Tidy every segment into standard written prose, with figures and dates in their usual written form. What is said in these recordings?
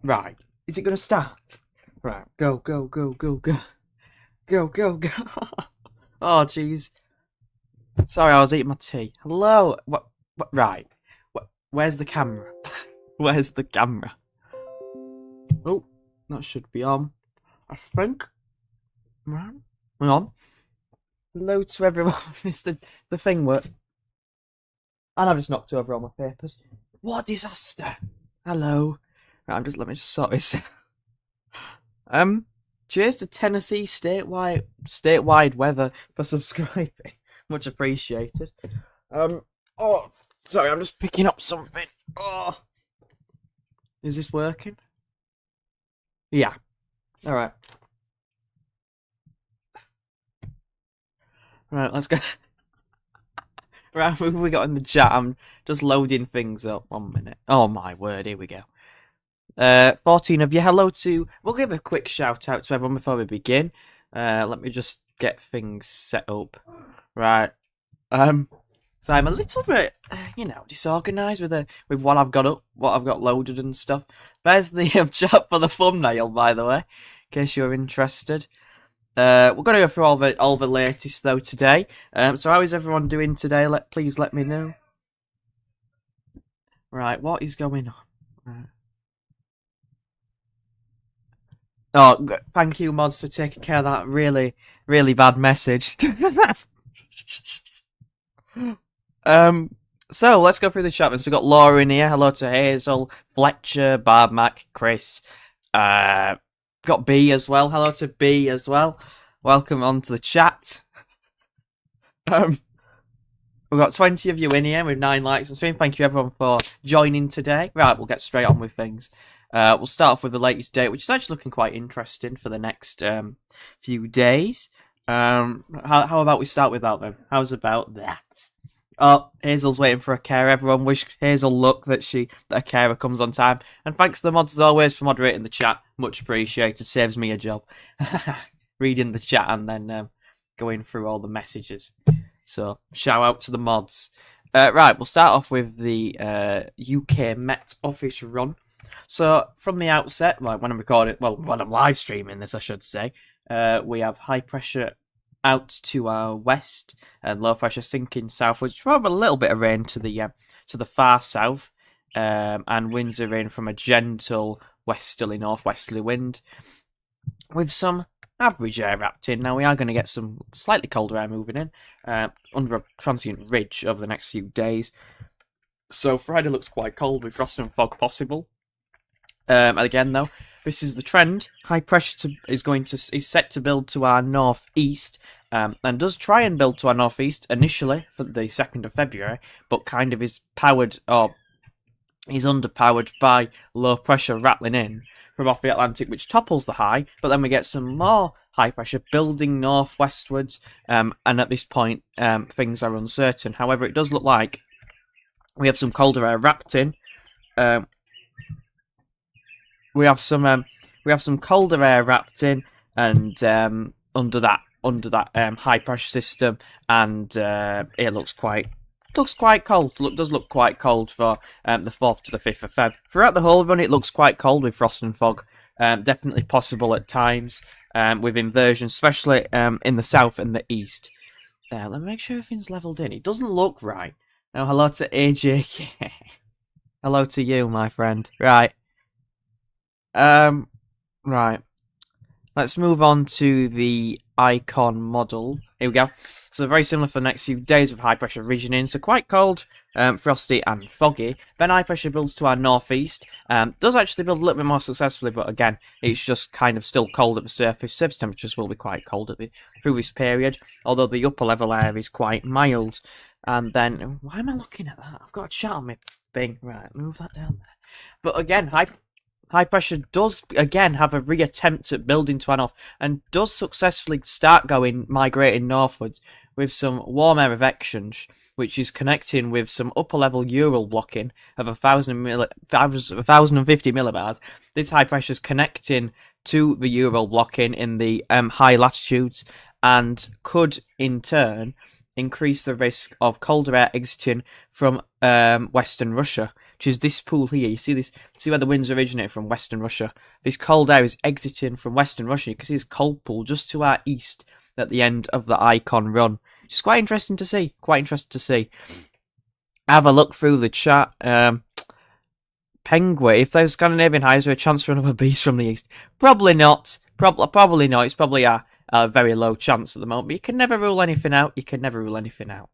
Right. Is it going to start? Right. Go, go, go, go, go. Go, go, go. Oh, jeez. Sorry, I was eating my tea. Hello. What? Right. Where's the camera? Where's the camera? Oh, that should be on. I think. Right. Hang on. Hello to everyone. Mr. The thing work. And I've just knocked over all my papers. What a disaster. Hello. Right, let me just sort this. Cheers to Tennessee statewide weather for subscribing. Much appreciated. Oh, sorry, I'm just picking up something. Oh, is this working? Yeah. All right. Right, let's go. Right, what have we got in the chat? I'm just loading things up. 1 minute. Oh my word, here we go. 14 of you. Hello to. We'll give a quick shout out to everyone before we begin. Let me just get things set up. Right. So I'm a little bit, disorganised with what I've got up, what I've got loaded and stuff. There's the chat for the thumbnail, by the way, in case you're interested. We're going to go through all the latest though today. So how is everyone doing today? Please let me know. Right, what is going on? Right. Oh, thank you, mods, for taking care of that really, really bad message. So let's go through the chat. So we've got Laura in here. Hello to Hazel, Fletcher, Barb, Mac, Chris. Got B as well. Hello to B as well. Welcome on to the chat. We've got 20 of you in here with 9 likes on stream. Thank you everyone for joining today. Right, we'll get straight on with things. We'll start off with the latest date, which is actually looking quite interesting for the next few days. How about we start with that then? How's about that? Oh, Hazel's waiting for a carer. Everyone wish Hazel luck that a carer comes on time. And thanks to the mods as always for moderating the chat. Much appreciated. Saves me a job. Reading the chat and then going through all the messages. So shout out to the mods. Right, we'll start off with the UK Met Office run. So from the outset, like when I'm live streaming this, I should say, we have high pressure out to our west and low pressure sinking southwards. Probably a little bit of rain to the far south, and winds are in from a gentle westerly northwesterly wind with some average air wrapped in. Now we are going to get some slightly colder air moving in under a transient ridge over the next few days. So Friday looks quite cold with frost and fog possible. Again, though, this is the trend. High pressure is set to build to our northeast, and does try and build to our northeast initially for the 2nd of February, but kind of is underpowered by low pressure rattling in from off the Atlantic, which topples the high. But then we get some more high pressure building northwestwards, and at this point, things are uncertain. However, it does look like we have some colder air wrapped in. We have some colder air wrapped in, and under that high pressure system, and it looks quite cold. Does look quite cold for the 4th to the 5th of Feb. Throughout the whole run, it looks quite cold with frost and fog. Definitely possible at times with inversion, especially in the south and the east. Let me make sure everything's leveled in. It doesn't look right. Now, hello to AJ. Hello to you, my friend. Right. Right. Let's move on to the icon model. Here we go. So very similar for the next few days with high pressure regioning. So quite cold, frosty and foggy. Then high pressure builds to our northeast. Does actually build a little bit more successfully, but again, it's just kind of still cold at the surface. Surface temperatures will be quite cold through this period, although the upper level air is quite mild. And then, why am I looking at that? I've got a chat on my thing. Right, move that down there. But again, high pressure does again have a reattempt at building to our north and does successfully start migrating northwards with some warm air exchange, which is connecting with some upper level Ural blocking of 1,050 millibars. This high pressure is connecting to the Ural blocking in the high latitudes and could in turn increase the risk of colder air exiting from Western Russia which is this pool here. You see this? See where the winds originate from? Western Russia. This cold air is exiting from Western Russia. You can see this cold pool just to our east at the end of the icon run. Which is quite interesting to see. Quite interesting to see. Have a look through the chat. Penguin, if there's Scandinavian high, is there a chance for another beast from the east? Probably not. Probably not. It's probably a very low chance at the moment. But you can never rule anything out. You can never rule anything out.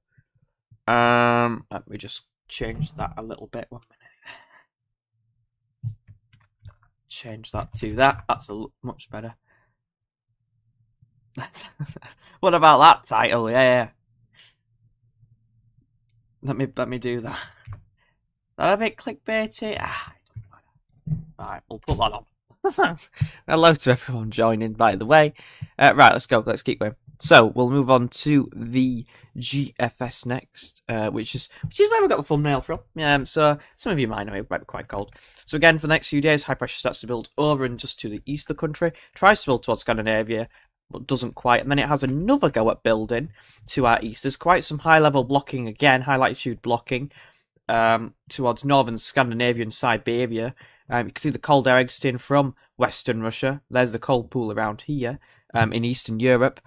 Let me just change that a little bit. 1 minute. Change that to that. That's much better. What about that title? Yeah. Let me do that. That a bit clickbaity? Right, we'll put that on. Hello to everyone joining, by the way. Right, let's go. Let's keep going. So we'll move on to the GFS next, which is where we got the thumbnail from. So some of you might know it might be quite cold. So again, for the next few days, high pressure starts to build over and just to the east of the country. Tries to build towards Scandinavia, but doesn't quite. And then it has another go at building to our east. There's quite some high level blocking again, high latitude blocking towards northern Scandinavian Siberia. You can see the cold air exiting from Western Russia. There's the cold pool around here in Eastern Europe.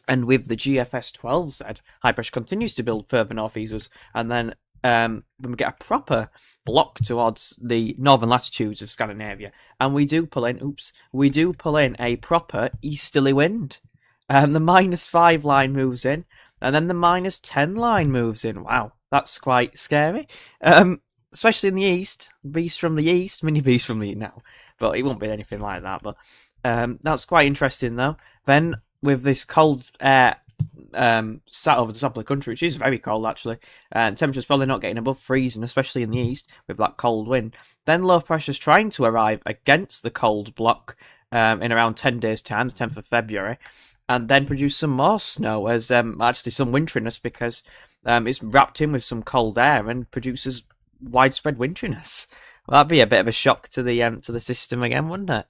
And with the GFS 12Z, high pressure continues to build further northeastwards. And then when we get a proper block towards the northern latitudes of Scandinavia, and we do pull in a proper easterly wind. The -5 line moves in, and then the -10 line moves in. Wow, that's quite scary. Especially in the east, beast from the east, mini beast from the east now, but it won't be anything like that. But that's quite interesting though. Then with this cold air sat over the top of the country, which is very cold actually, and temperature's probably not getting above freezing, especially in the east with that cold wind. Then low pressure's trying to arrive against the cold block in around 10 days' time, the 10th of February, and then produce some more snow as actually some winteriness because it's wrapped in with some cold air and produces widespread winteriness. Well, that'd be a bit of a shock to the system again, wouldn't it?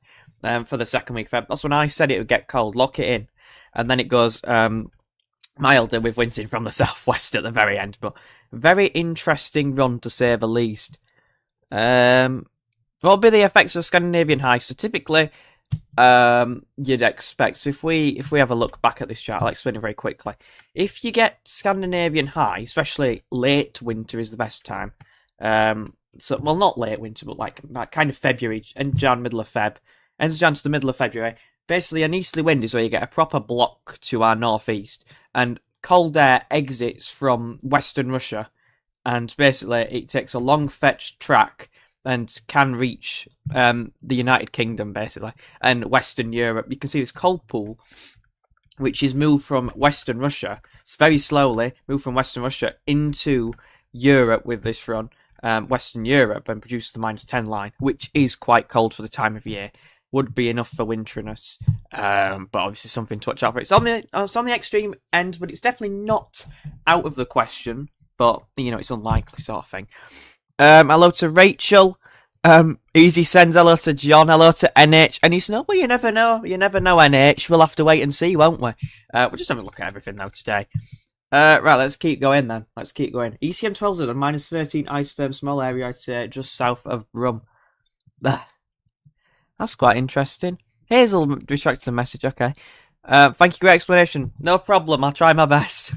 For the second week of Feb. That's when I said it would get cold. Lock it in, and then it goes milder with winds in from the southwest at the very end. But very interesting run to say the least. What will be the effects of Scandinavian high? So typically, you'd expect. So if we have a look back at this chart, I'll explain it very quickly. If you get Scandinavian high, especially late winter is the best time. So, well, not late winter, but like kind of February, end Jan, middle of Feb. End of Jan to the middle of February. Basically, an easterly wind is where you get a proper block to our northeast. And cold air exits from Western Russia. And basically, it takes a long fetched track and can reach the United Kingdom, basically, and Western Europe. You can see this cold pool, which is moved from Western Russia. It's very slowly moved from Western Russia into Europe with this run. Western Europe and produce the -10 line, which is quite cold for the time of year. Would be enough for winteriness, but obviously something to watch out for. It's on the extreme end, but it's definitely not out of the question. But it's unlikely sort of thing. Hello to Rachel. Easy sends hello to John. Hello to NH. And he's well, you never know. You never know, NH. We'll have to wait and see, won't we? We'll just have a look at everything though today. Right, let's keep going then. Let's keep going. ECM 12 at a -13 ice firm, small area, I'd say, just south of Rum. That's quite interesting. Hazel retracted the message, okay. Thank you, great explanation. No problem, I'll try my best.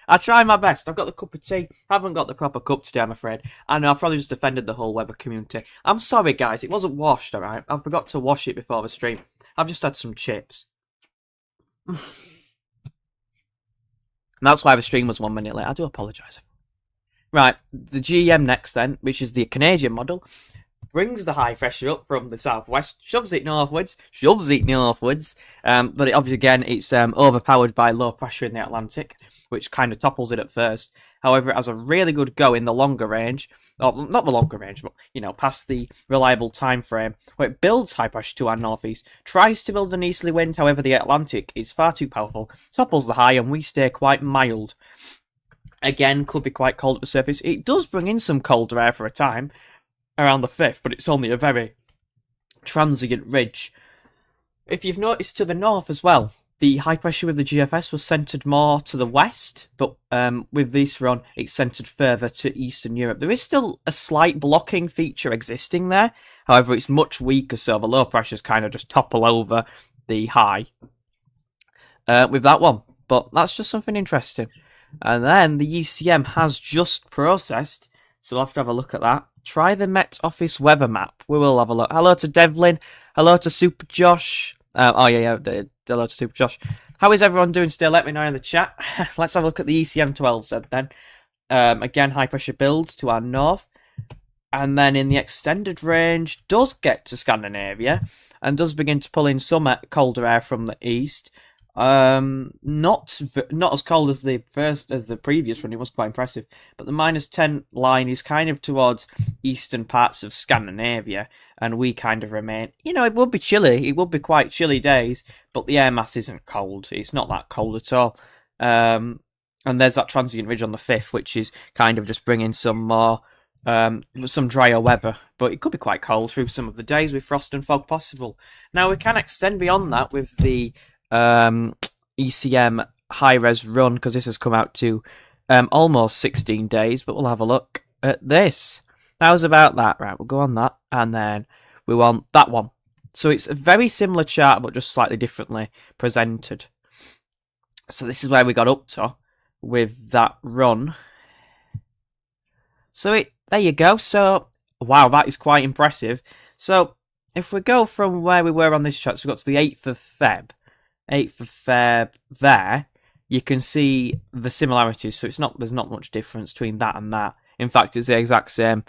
I try my best. I've got the cup of tea. Haven't got the proper cup today, I'm afraid. I know, I've probably just offended the whole Weber community. I'm sorry, guys. It wasn't washed, alright? I forgot to wash it before the stream. I've just had some chips. And that's why the stream was 1 minute late. I do apologise. Right, the GEM next then, which is the Canadian model, brings the high pressure up from the southwest, shoves it northwards, but obviously again it's overpowered by low pressure in the Atlantic, which kind of topples it at first. However, it has a really good go in the longer range, or not the longer range, but past the reliable time frame, where it builds high pressure to our northeast, tries to build an easterly wind. However, the Atlantic is far too powerful, topples the high, and we stay quite mild. Again, could be quite cold at the surface. It does bring in some colder air for a time around the 5th, but it's only a very transient ridge. If you've noticed to the north as well, the high pressure with the GFS was centred more to the west, but with this run, it's centred further to Eastern Europe. There is still a slight blocking feature existing there. However, it's much weaker, so the low pressures kind of just topple over the high with that one. But that's just something interesting. And then the ECM has just processed, so we'll have to have a look at that. Try the Met Office weather map. We will have a look. Hello to Devlin. Hello to Super Josh. Hello to Super Josh. How is everyone doing still? Let me know in the chat. Let's have a look at the ECM 12 then. Again, high pressure builds to our north. And then in the extended range, does get to Scandinavia and does begin to pull in some colder air from the east. Not as cold as the previous run. It was quite impressive, but the -10 line is kind of towards eastern parts of Scandinavia, and we kind of remain. It would be chilly. It would be quite chilly days, but the air mass isn't cold. It's not that cold at all. And there's that transient ridge on the 5th, which is kind of just bringing some more. Some drier weather, but it could be quite cold through some of the days with frost and fog possible. Now we can extend beyond that with the ECM high-res run, because this has come out to almost 16 days, but we'll have a look at this. How's about that? Right, we'll go on that, and then we want that one. So it's a very similar chart, but just slightly differently presented. So this is where we got up to with that run. So there you go. So, wow, that is quite impressive. So, if we go from where we were on this chart, so we got to the 8th of Feb. 8th of Feb there, you can see the similarities. So there's not much difference between that and that. In fact, it's the exact same.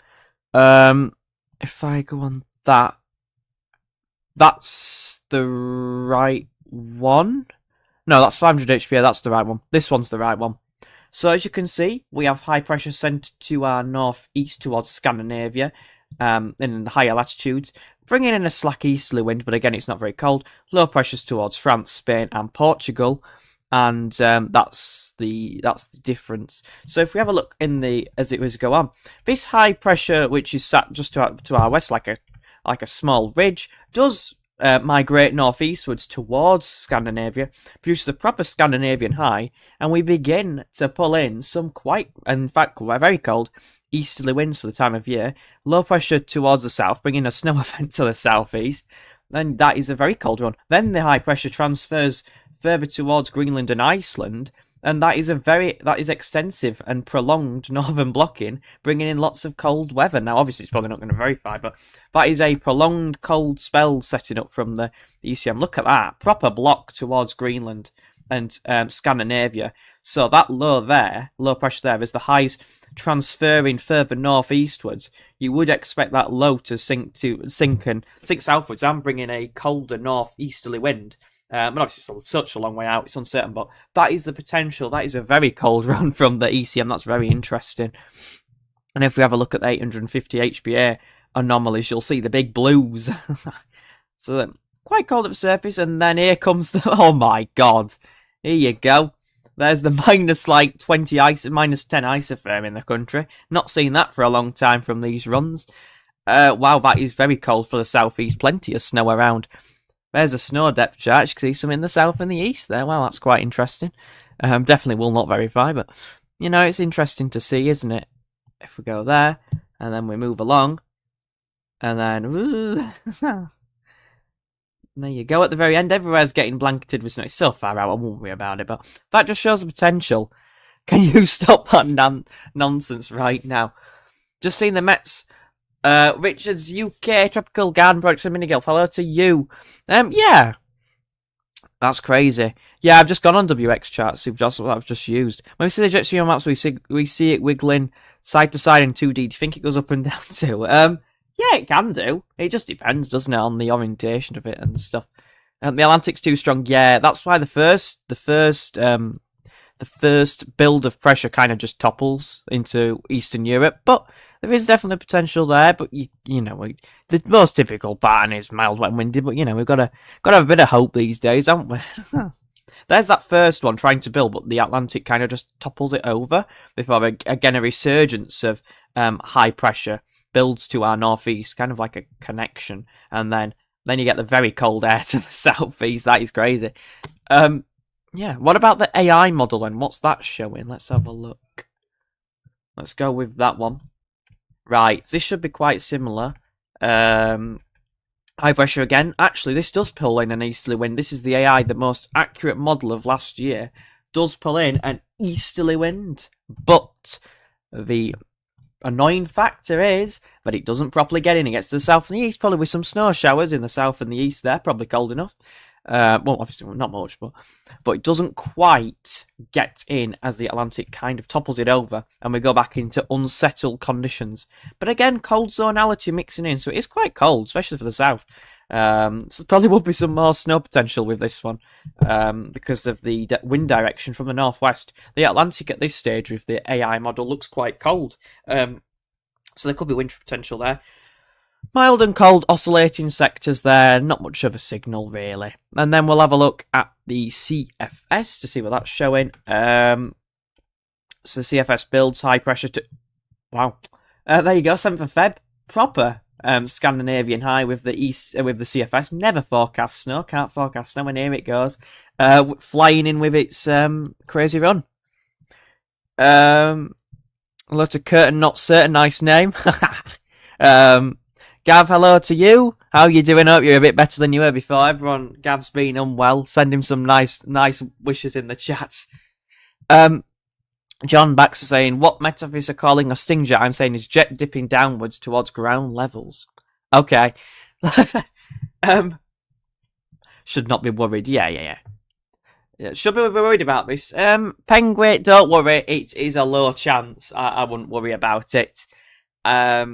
If I go on that, that's the right one. No, that's 500 HPA. That's the right one. This one's the right one. So as you can see, we have high pressure centred to our northeast towards Scandinavia, in the higher latitudes, bringing in a slack easterly wind, but again it's not very cold. Low pressures towards France, Spain and Portugal, and that's the difference. So if we have a look as it was go on, this high pressure, which is sat just to our west like a small ridge, does migrate northeastwards towards Scandinavia, produces a proper Scandinavian high, and we begin to pull in some in fact, very cold easterly winds for the time of year. Low pressure towards the south, bringing a snow event to the southeast, and that is a very cold one. Then the high pressure transfers further towards Greenland and Iceland, and that is extensive and prolonged northern blocking, bringing in lots of cold weather. Now, obviously, it's probably not going to verify, but that is a prolonged cold spell setting up from the ECM. Look at that. Proper block towards Greenland and Scandinavia. So that low pressure there, as the highs transferring further northeastwards, you would expect that low to sink southwards and bring in a colder northeasterly wind. But obviously it's such a long way out, it's uncertain, but that is the potential. That is a very cold run from the ECM. That's very interesting. And if we have a look at the 850 HPA anomalies, you'll see the big blues. So quite cold at the surface, and then here comes the, oh my god, here you go. There's the minus 10 isotherm in the country. Not seen that for a long time from these runs. Wow, that is very cold for the southeast. Plenty of snow around. There's a snow depth chart. You can see some in the south and the east there. Well, that's quite interesting. Definitely will not verify, but, it's interesting to see, isn't it? If we go there, and then we move along, and then, there you go. At the very end, everywhere's getting blanketed with snow. It's so far out, I won't worry about it, but that just shows the potential. Can you stop that nonsense right now? Just seen the Mets. Richard's UK Tropical Garden Products and Minigolf. Hello to you. Yeah. That's crazy. Yeah, I've just gone on WX charts. That's what I've just used. When we see the jet stream maps, we see it wiggling side to side in 2D. Do you think it goes up and down too? Yeah, it can do. It just depends, doesn't it, on the orientation of it and stuff. The Atlantic's too strong. Yeah, that's why the first build of pressure kind of just topples into Eastern Europe, but there is definitely potential there. But the most typical pattern is mild, wet, and windy. But we've got to have a bit of hope these days, haven't we? There's that first one trying to build, but the Atlantic kind of just topples it over before again a resurgence of high pressure builds to our northeast, kind of like a connection, and then you get the very cold air to the southeast. That is crazy. Yeah. What about the AI model then? What's that showing? Let's have a look. Let's go with that one. Right. This should be quite similar. High pressure again. Actually, this does pull in an easterly wind. This is the AI, the most accurate model of last year. Does pull in an easterly wind. But the annoying factor is that it doesn't properly get in. It gets to the south and the east, probably with some snow showers in the south and the east there, probably cold enough. Well, obviously not much, but it doesn't quite get in as the Atlantic kind of topples it over, and we go back into unsettled conditions. But again, cold zonality mixing in, so it is quite cold, especially for the south. So there probably will be some more snow potential with this one because of the wind direction from the northwest. The Atlantic at this stage with the AI model looks quite cold, so there could be wind potential there. Mild and cold oscillating sectors there, not much of a signal really. And then we'll have a look at the CFS to see what that's showing. So the CFS builds high pressure to... Wow. There you go, 7th of Feb. Proper Scandinavian high with the with the CFS. Never forecast snow, can't forecast snow, and here it goes. Flying in with its crazy run. Hello to Curtin Not Certain, nice name. Gav, hello to you. How you doing? Hope you're a bit better than you were before. Everyone, Gav's been unwell. Send him some nice wishes in the chat. John Baxter saying, what metaphors are calling a sting jet? I'm saying is jet dipping downwards towards ground levels. Okay. Should not be worried. Yeah. Should be worried about this. Penguin, don't worry. It is a low chance. I wouldn't worry about it. I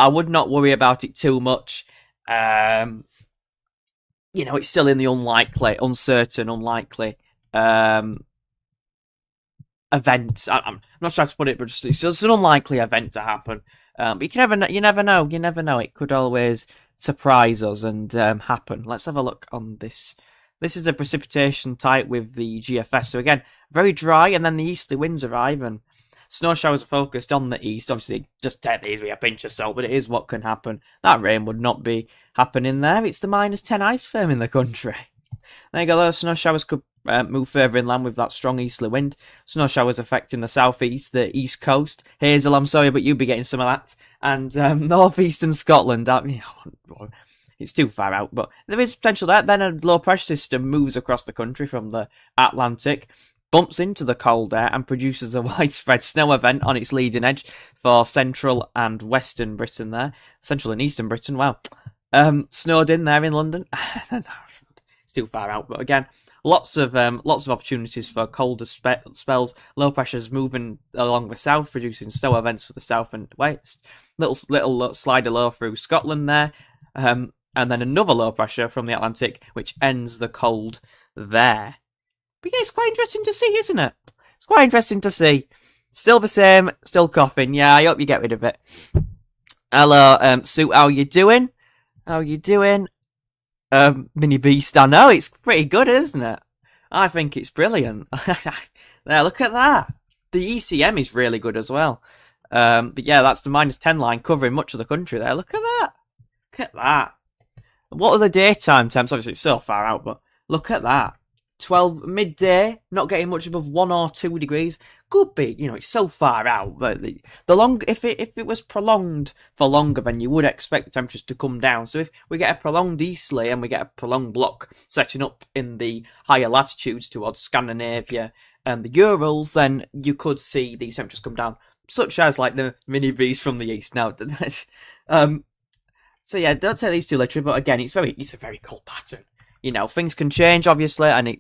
would not worry about it too much. It's still in the uncertain, unlikely event. I'm not trying to put it, but it's an unlikely event to happen. But you never know. It could always surprise us and happen. Let's have a look on this. This is the precipitation type with the GFS. So again, very dry, and then the easterly winds arrive and snow showers are focused on the east. Obviously, just take these with a pinch of salt, but it is what can happen. That rain would not be happening there. It's the -10 ice firm in the country. There you go. Those snow showers could move further inland with that strong easterly wind. Snow showers affecting the southeast, the east coast. Hazel, I'm sorry, but you'll be getting some of that. And northeastern Scotland. It's too far out, but there is potential there. Then a low pressure system moves across the country from the Atlantic, bumps into the cold air and produces a widespread snow event on its leading edge for central and western Britain there. Central and eastern Britain, wow. Snowed in there in London. It's too far out, but again, lots of opportunities for colder spells. Low pressures moving along the south, producing snow events for the south and west. Little slider low through Scotland there. And then another low pressure from the Atlantic, which ends the cold there. But yeah, it's quite interesting to see, isn't it? It's quite interesting to see. Still the same, still coughing. Yeah, I hope you get rid of it. Hello, Sue, how you doing? Mini Beast, I know, it's pretty good, isn't it? I think it's brilliant. There, look at that. The ECM is really good as well. But yeah, that's the -10 line covering much of the country there. Look at that. Look at that. What are the daytime temps? Obviously, it's so far out, but look at that. 12 midday, not getting much above 1 or 2 degrees. Could be, it's so far out. But if it was prolonged for longer, then you would expect the temperatures to come down. So if we get a prolonged easterly and we get a prolonged block setting up in the higher latitudes towards Scandinavia and the Urals, then you could see these temperatures come down, such as like the mini V's from the east. Now, so yeah, don't take these too literally. But again, it's a very cold pattern. Things can change, obviously, and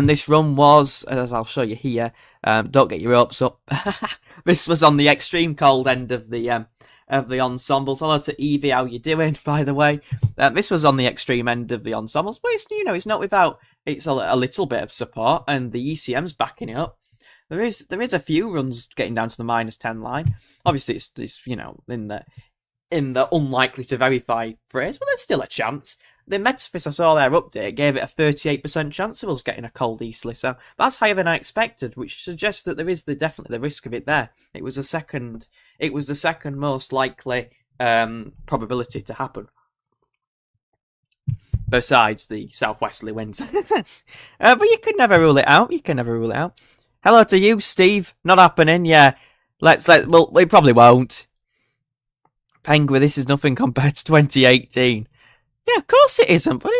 this run was, as I'll show you here. Don't get your hopes up. This was on the extreme cold end of the ensembles. Hello to Evie, how you doing? By the way, this was on the extreme end of the ensembles, but it's not without it's a little bit of support, and the ECM's backing it up. There is a few runs getting down to the -10 line. Obviously, it's in the unlikely to verify phrase, but there's still a chance. The Metaphys I saw their update gave it a 38% chance of us getting a cold easterly, so that's higher than I expected, which suggests that there is definitely the risk of it there. It was the second most likely probability to happen. besides the southwesterly winds. But you can never rule it out. You can never rule it out. Hello to you, Steve. Not happening. Yeah, well, we probably won't. Penguin, this is nothing compared to 2018. Yeah, of course it isn't. But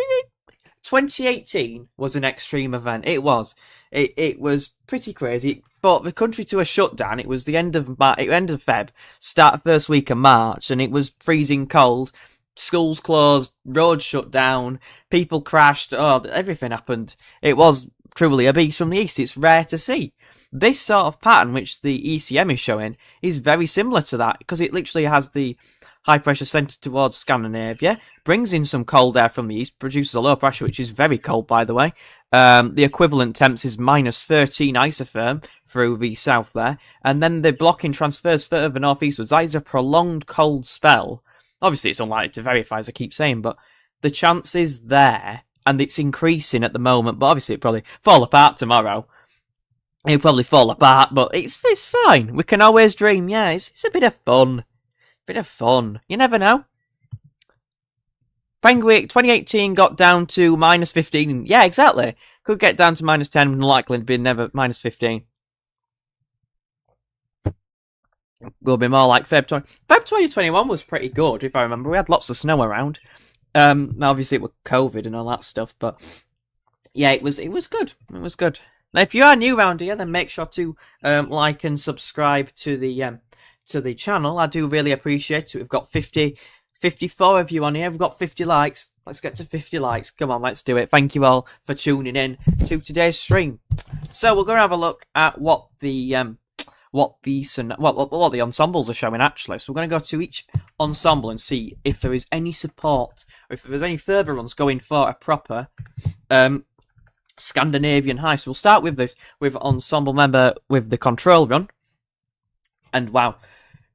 2018 was an extreme event. It was. It was pretty crazy. But the country to a shutdown. It was the end of Feb, start first week of March, and it was freezing cold. Schools closed, roads shut down, people crashed. Oh, everything happened. It was truly a beast from the east. It's rare to see. This sort of pattern, which the ECM is showing, is very similar to that because it literally has the high pressure centred towards Scandinavia, brings in some cold air from the east, produces a low pressure, which is very cold, by the way. The equivalent temps is -13 isotherm through the south there, and then the blocking transfers further northeastwards. That is a prolonged cold spell. Obviously, it's unlikely to verify, as I keep saying, but the chance is there, and it's increasing at the moment, but obviously it'll probably fall apart tomorrow. It'll probably fall apart, but it's fine. We can always dream, yeah, it's a bit of fun. Bit of fun. You never know. Penguin 2018 got down to -15. Yeah, exactly. Could get down to -10, unlikely to be never -15. Will be more like Feb 2021 was pretty good, if I remember. We had lots of snow around. Obviously it was COVID and all that stuff, but yeah, it was good. It was good. Now, if you are new around here, then make sure to like and subscribe to the channel. I do really appreciate it. We've got 54 of you on here. We've got 50 likes. Let's get to 50 likes. Come on, let's do it. Thank you all for tuning in to today's stream. So we're going to have a look at what the ensembles are showing, actually. So we're going to go to each ensemble and see if there is any support, or if there's any further runs going for a proper Scandinavian high. So we'll start with ensemble member with the control run. And wow,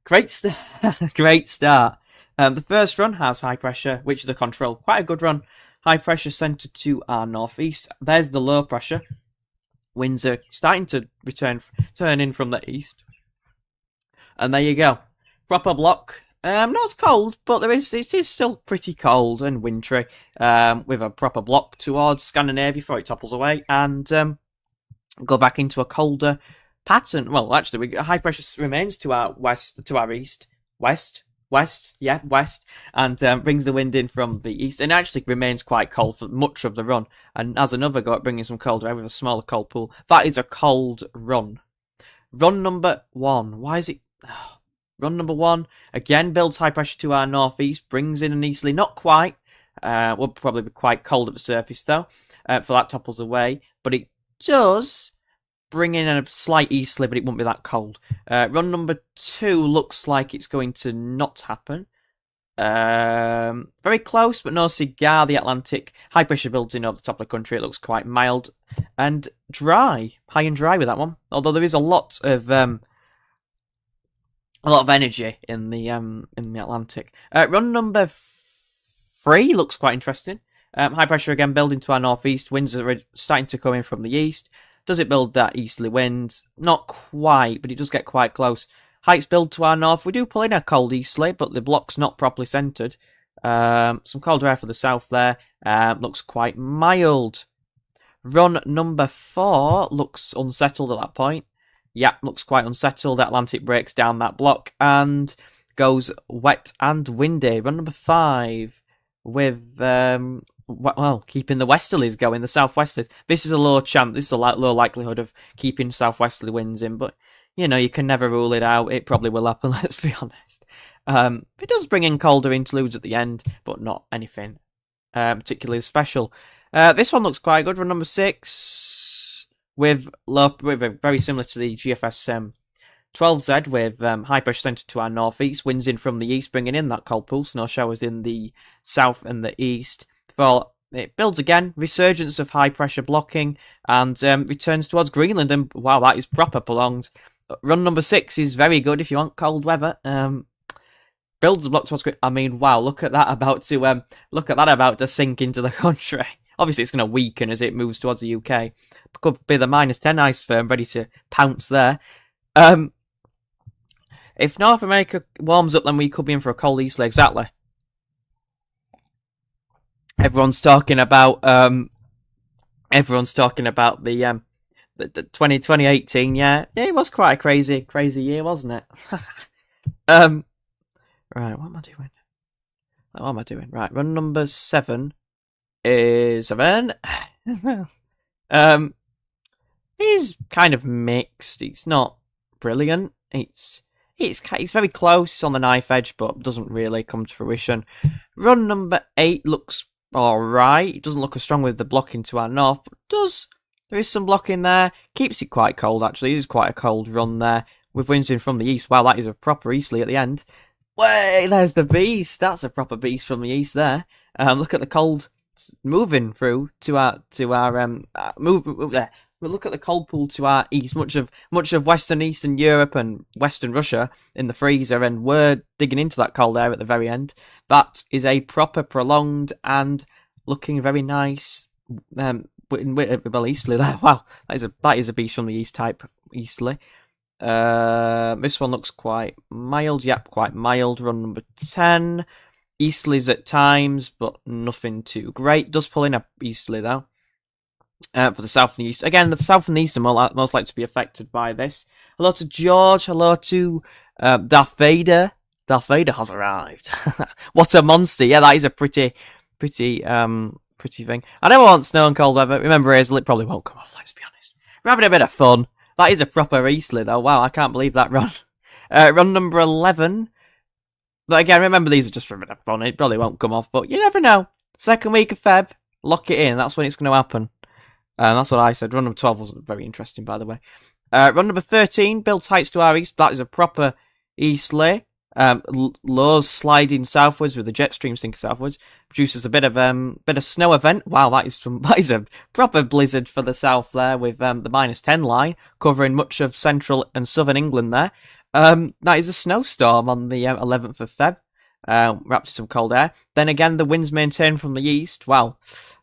great start. The first run has high pressure, which is the control. Quite a good run. High pressure centred to our northeast. There's the low pressure. Winds are starting to turn in from the east. And there you go. Proper block. Not as cold, but it is still pretty cold and wintry. With a proper block towards Scandinavia before it topples away. And go back into a colder pattern. Well, actually, high pressure remains to our east. West, and brings the wind in from the east, and actually remains quite cold for much of the run, and has another go at bringing some cold air with a smaller cold pool. That is a cold run. Run number 1. Why is it... Run number 1, again, builds high pressure to our northeast, brings in an easterly, not quite, will probably be quite cold at the surface though, for that topples away, but it does bring in a slight easterly, but it won't be that cold. Run number 2 looks like it's going to not happen. Very close, but no cigar. The Atlantic high pressure builds in over the top of the country. It looks quite mild and dry, high and dry with that one. Although there is a lot of energy in the Atlantic. Run number 3 looks quite interesting. High pressure again building to our northeast. Winds are starting to come in from the east. Does it build that easterly wind? Not quite, but it does get quite close. Heights build to our north. We do pull in a cold easterly, but the block's not properly centred. Some cold air for the south there. Looks quite mild. Run number 4 looks unsettled at that point. Yeah, looks quite unsettled. Atlantic breaks down that block and goes wet and windy. Run number 5 with... keeping the westerlies going, the southwesterlies. This is a low chance. This is a low likelihood of keeping southwesterly winds in, but you can never rule it out. It probably will happen. Let's be honest. It does bring in colder interludes at the end, but not anything particularly special. This one looks quite good. Run number 6 with very similar to the GFS 12Z with high pressure centred to our northeast. Winds in from the east, bringing in that cold pool. Snow showers in the south and the east. Well, it builds again, resurgence of high pressure blocking, and returns towards Greenland. And wow, that is proper prolonged. Run number 6 is very good if you want cold weather. Builds the block towards Greenland. I mean, wow, look at that about to sink into the country. Obviously, it's going to weaken as it moves towards the UK. It could be the -10 ice firm ready to pounce there. If North America warms up, then we could be in for a cold easterly. Exactly. Everyone's talking about the 2018. Yeah, it was quite a crazy year, wasn't it? Right, what am I doing? Right, run number 7 is 7. He's kind of mixed. It's not brilliant. It's very close. It's on the knife edge, but doesn't really come to fruition. Run number 8 looks alright. It doesn't look as strong with the blocking to our north, but there is some blocking there. Keeps it quite cold, actually. It is quite a cold run there. With winds in from the east. Wow, that is a proper easterly at the end. Way, there's the beast. That's a proper beast from the east there. Look at the cold moving through to our move there. We'll look at the cold pool to our east, much of Western Eastern Europe and Western Russia in the freezer, and we're digging into that cold air at the very end. That is a proper prolonged and looking very nice. Well, easterly there. Wow, that is a beast from the east type easterly. This one looks quite mild. Yep, quite mild. Run number 10. Easterlies at times, but nothing too great. Does pull in a easterly though. For the south and the east. Again, the south and the east are most likely to be affected by this. Hello to George. Hello to Darth Vader. Darth Vader has arrived. What a monster. Yeah, that is a pretty thing. I never want snow and cold weather. Remember, Hazel, it probably won't come off, let's be honest. We're having a bit of fun. That is a proper easterly though. Wow, I can't believe that run. Run number 11. But again, remember, these are just for a bit of fun. It probably won't come off, but you never know. Second week of Feb, lock it in. That's when it's going to happen. That's what I said. Run number 12 wasn't very interesting, by the way. Run number 13, builds heights to our east. That is a proper easterly. Lows sliding southwards with the jet stream sinking southwards. Produces a bit of snow event. Wow, that is a proper blizzard for the south there with the -10 line covering much of central and southern England there. That is a snowstorm on the 11th of Feb. Wrapped in some cold air. Then again, the winds maintain from the east. Wow.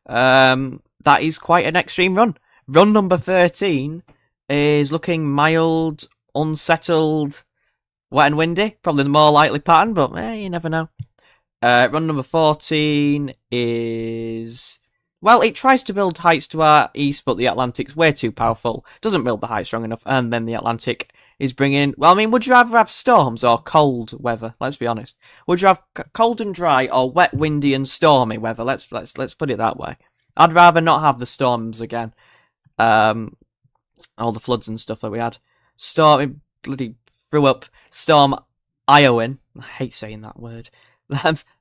That is quite an extreme run. Run number 13 is looking mild, unsettled, wet and windy. Probably the more likely pattern, but you never know. Run number 14 is... Well, it tries to build heights to our east, but the Atlantic's way too powerful. Doesn't build the height strong enough, and then the Atlantic is bringing... Well, I mean, would you rather have storms or cold weather? Let's be honest. Would you have cold and dry or wet, windy, and stormy weather? Let's put it that way. I'd rather not have the storms again. All the floods and stuff that we had. Storm, bloody threw up. Storm Iowin. I hate saying that word.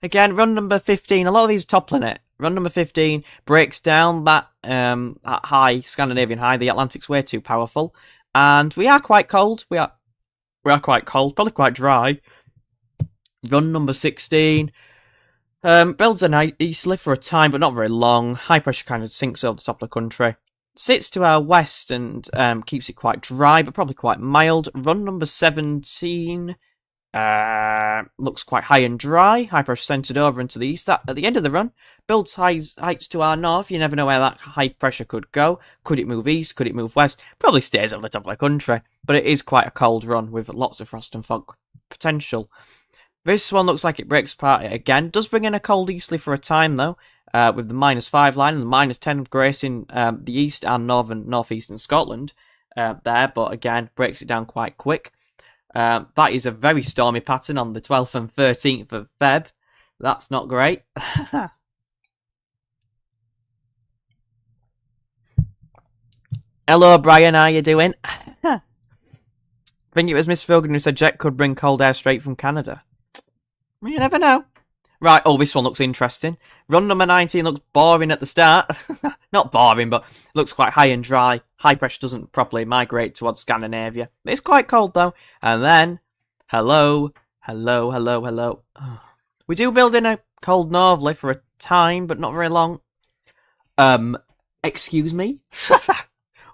Again, run number 15. A lot of these toppling it. Run number 15 breaks down that high, Scandinavian high. The Atlantic's way too powerful. And we are quite cold. We are quite cold. Probably quite dry. Run number 16. Builds a easterly for a time, but not very long. High pressure kind of sinks over the top of the country. Sits to our west and keeps it quite dry, but probably quite mild. Run number 17 looks quite high and dry. High pressure centered over into the east. That at the end of the run builds heights to our north. You never know where that high pressure could go. Could it move east? Could it move west? Probably stays over the top of the country, but it is quite a cold run with lots of frost and fog potential. This one looks like it breaks apart again. Does bring in a cold easterly for a time, though, with the -5 line and the -10 gracing the east and northeastern Scotland there, but again, breaks it down quite quick. That is a very stormy pattern on the 12th and 13th of Feb. That's not great. Hello, Brian, how you doing? I think it was Miss Fogan who said Jet could bring cold air straight from Canada. You never know. Right, oh, this one looks interesting. Run number 19 looks boring at the start. Not boring, but looks quite high and dry. High pressure doesn't properly migrate towards Scandinavia. It's quite cold, though. And then, hello. We do build in a cold northerly for a time, but not very long. Excuse me?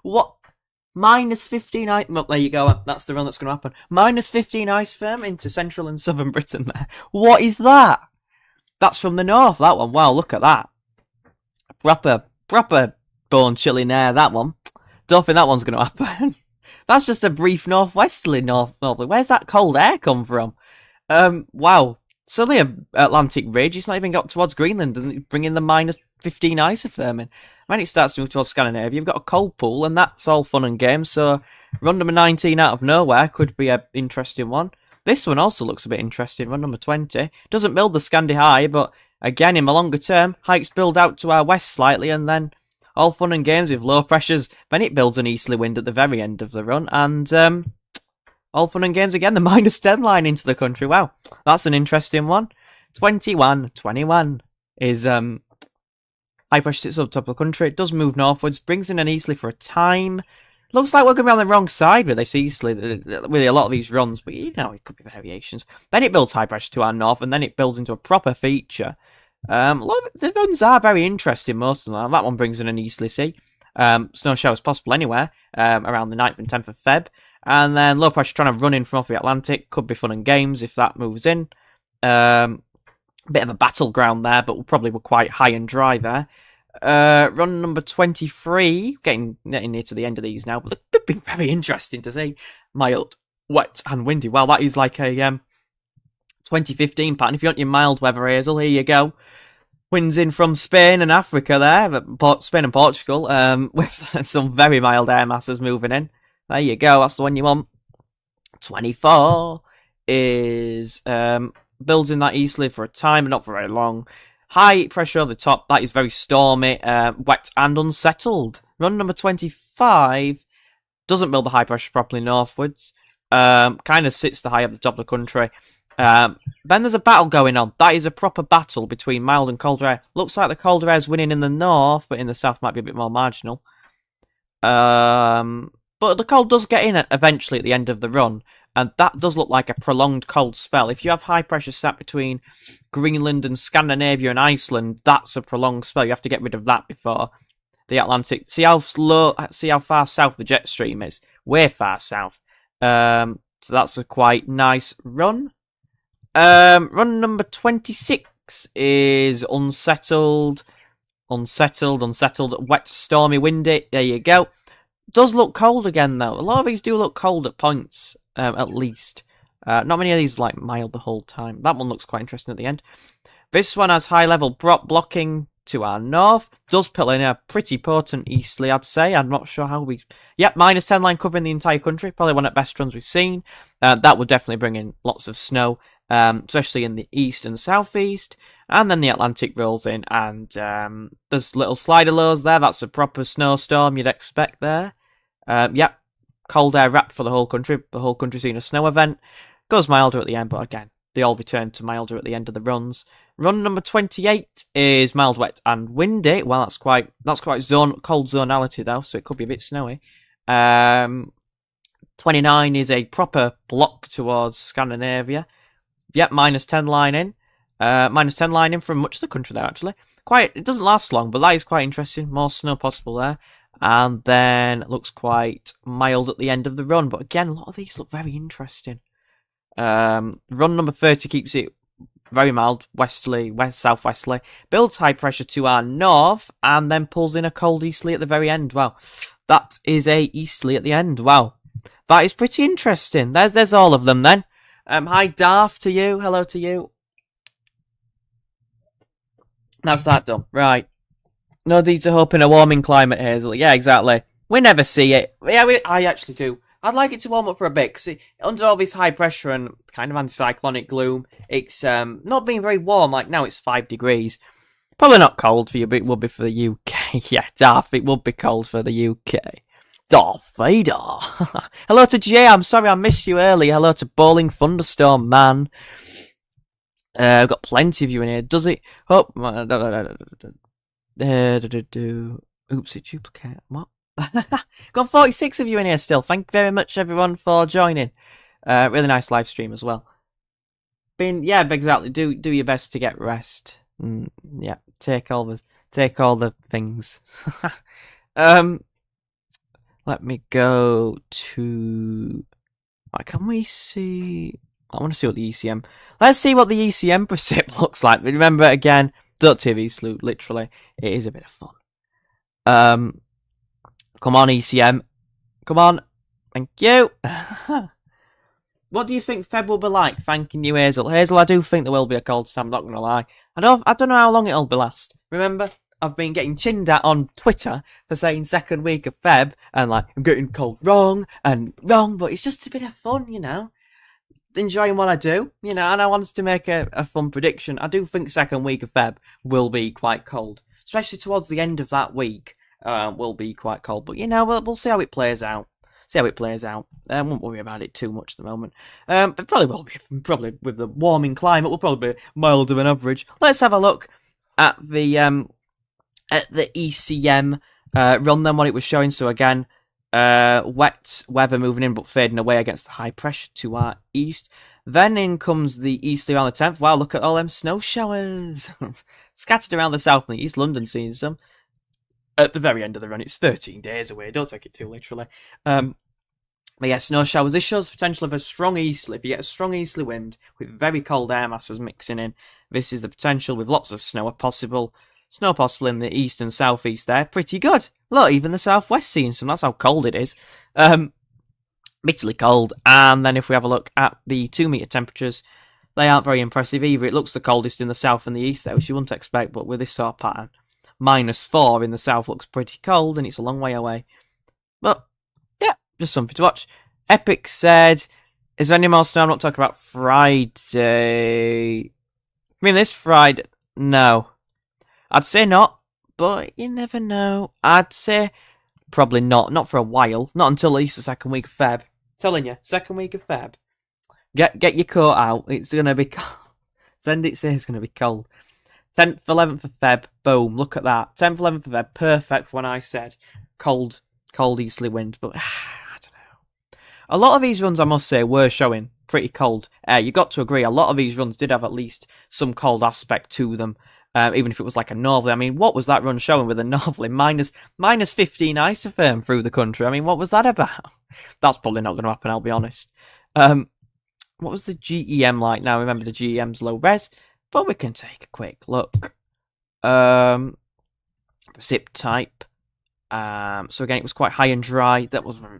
What? -15 ice... Well, there you go. That's the run that's going to happen. -15 ice firm into central and southern Britain there. What is that? That's from the north, that one. Wow, look at that. Proper bone chilling air, that one. Don't think that one's going to happen. That's just a brief northwesterly northerly. Where's that cold air come from? Wow. It's only an Atlantic ridge. It's not even got towards Greenland, and bringing the -15 isotherm in. When it starts to move towards Scandinavia, you've got a cold pool, and that's all fun and games. So, run number 19 out of nowhere could be an interesting one. This one also looks a bit interesting. Run number 20 doesn't build the Scandi high, but again, in the longer term, heights build out to our west slightly, and then all fun and games with low pressures. Then it builds an easterly wind at the very end of the run, and all fun and games again. The -10 line into the country. Wow, that's an interesting one. 21 is high pressure sits up top of the country. It does move northwards, brings in an easterly for a time. Looks like we're going to be on the wrong side with this easterly, with a lot of these runs, but you know, it could be variations. Then it builds high pressure to our north, and then it builds into a proper feature. The runs are very interesting, most of them. That one brings in an easterly sea. Snow showers possible anywhere around the 9th and 10th of Feb. And then low pressure trying to run in from off the Atlantic. Could be fun and games if that moves in. Bit of a battleground there, but probably were quite high and dry there. Run number 23. Getting near to the end of these now, but they've been very interesting to see. Mild, wet, and windy. Well, that is like a 2015 pattern. If you want your mild weather, Hazel, here you go. Winds in from Spain and Africa there, Spain and Portugal, with some very mild air masses moving in. There you go, that's the one you want. 24 is builds in that easterly for a time, but not for very long. High pressure over the top, that is very stormy, wet and unsettled. Run number 25 doesn't build the high pressure properly northwards. Kind of sits the high at the top of the country. Then there's a battle going on. That is a proper battle between mild and colder air. Looks like the colder air is winning in the north, but in the south might be a bit more marginal. But the cold does get in eventually at the end of the run, and that does look like a prolonged cold spell. If you have high pressure sat between Greenland and Scandinavia and Iceland, that's a prolonged spell. You have to get rid of that before the Atlantic. See how far south the jet stream is. Way far south. So that's a quite nice run. Run number 26 is unsettled, wet, stormy, windy. There you go. Does look cold again though. A lot of these do look cold at points, at least. Not many of these like mild the whole time. That one looks quite interesting at the end. This one has high level blocking to our north. Does pull in a pretty potent easterly, I'd say. I'm not sure how we... Yep, -10 line covering the entire country. Probably one of the best runs we've seen. That would definitely bring in lots of snow, especially in the east and southeast. And then the Atlantic rolls in, and there's little slider lows there. That's a proper snowstorm you'd expect there. Yep, cold air wrapped for the whole country. The whole country's seen a snow event. Goes milder at the end, but again, they all return to milder at the end of the runs. Run number 28 is mild, wet, and windy. Well, that's quite cold zonality though, so it could be a bit snowy. 29 is a proper block towards Scandinavia. Yep, -10 line in. -10 line in from much of the country there, actually. It doesn't last long, but that is quite interesting. More snow possible there. And then it looks quite mild at the end of the run. But again, a lot of these look very interesting. Run number 30 keeps it very mild, westerly, southwesterly. Builds high pressure to our north, and then pulls in a cold easterly at the very end. Wow, that is a easterly at the end. Wow, that is pretty interesting. There's all of them then. Hi Darth to you. Hello to you. That's that done. Right. No need to hope in a warming climate, Hazel. Yeah, exactly. We never see it. Yeah, I actually do. I'd like it to warm up for a bit, because under all this high pressure and kind of anticyclonic gloom, it's not being very warm. Like now it's 5 degrees. Probably not cold for you, but it would be for the UK. Yeah, Darth, it would be cold for the UK. Darth Vader. Hello to Jay, I'm sorry I missed you earlier. Hello to Bowling Thunderstorm Man. I've got plenty of you in here. Does it? Oh, oops, it duplicate. What? Got 46 of you in here still. Thank you very much, everyone, for joining. Really nice live stream as well. Yeah, exactly. Do your best to get rest. Yeah, take all the things. Let me go to. Can we see? I want to see what the ECM. Let's see what the ECM precip looks like. Remember again, .tv salute. Literally, it is a bit of fun. Come on, ECM. Come on. Thank you. What do you think Feb will be like? Thanking you, Hazel. Hazel, I do think there will be a cold snap, not going to lie. I don't know how long it'll be last. Remember, I've been getting chinned at on Twitter for saying second week of Feb, and like, I'm getting cold wrong, but it's just a bit of fun, you know? Enjoying what I do, you know, and I wanted to make a fun prediction. I do think second week of Feb will be quite cold, especially towards the end of that week. Will be quite cold, but you know, we'll see how it plays out. I won't worry about it too much at the moment. But probably will be. Probably with the warming climate, will probably be milder than average. Let's have a look at the ECM run then, what it was showing. So again, wet weather moving in but fading away against the high pressure to our east. Then in comes the easterly around the 10th. Wow, look at all them snow showers scattered around the south and the east. London seeing some. At the very end of the run, it's 13 days away. Don't take it too literally. But yeah, snow showers. This shows the potential of a strong easterly. If you get a strong easterly wind with very cold air masses mixing in, this is the potential with lots of snow possible. Snow possible in the east and southeast there. Pretty good. Look, even the southwest seeing some. That's how cold it is. Bitterly cold. And then if we have a look at the 2 metre temperatures, they aren't very impressive either. It looks the coldest in the south and the east there, which you wouldn't expect, but with this sort of pattern. -4 in the south looks pretty cold, and it's a long way away. But, yeah, just something to watch. Epic said, is there any more snow? I'm not talking about Friday. I mean, this Friday? No. I'd say not, but you never know. I'd say probably not. Not for a while. Not until at least the second week of Feb. Telling you, second week of Feb. Get your coat out. It's going to be cold. Send it say it's going to be cold. 10th, 11th of Feb, boom, look at that. 10th, 11th of Feb, perfect for when I said cold easterly wind, but I don't know. A lot of these runs, I must say, were showing pretty cold air. You got to agree, a lot of these runs did have at least some cold aspect to them, even if it was like a northerly. I mean, what was that run showing with a northerly? minus 15 isotherm through the country. I mean, what was that about? That's probably not going to happen, I'll be honest. What was the GEM like? Now, remember, the GEM's low res. But we can take a quick look. Zip type. So again, it was quite high and dry. That was very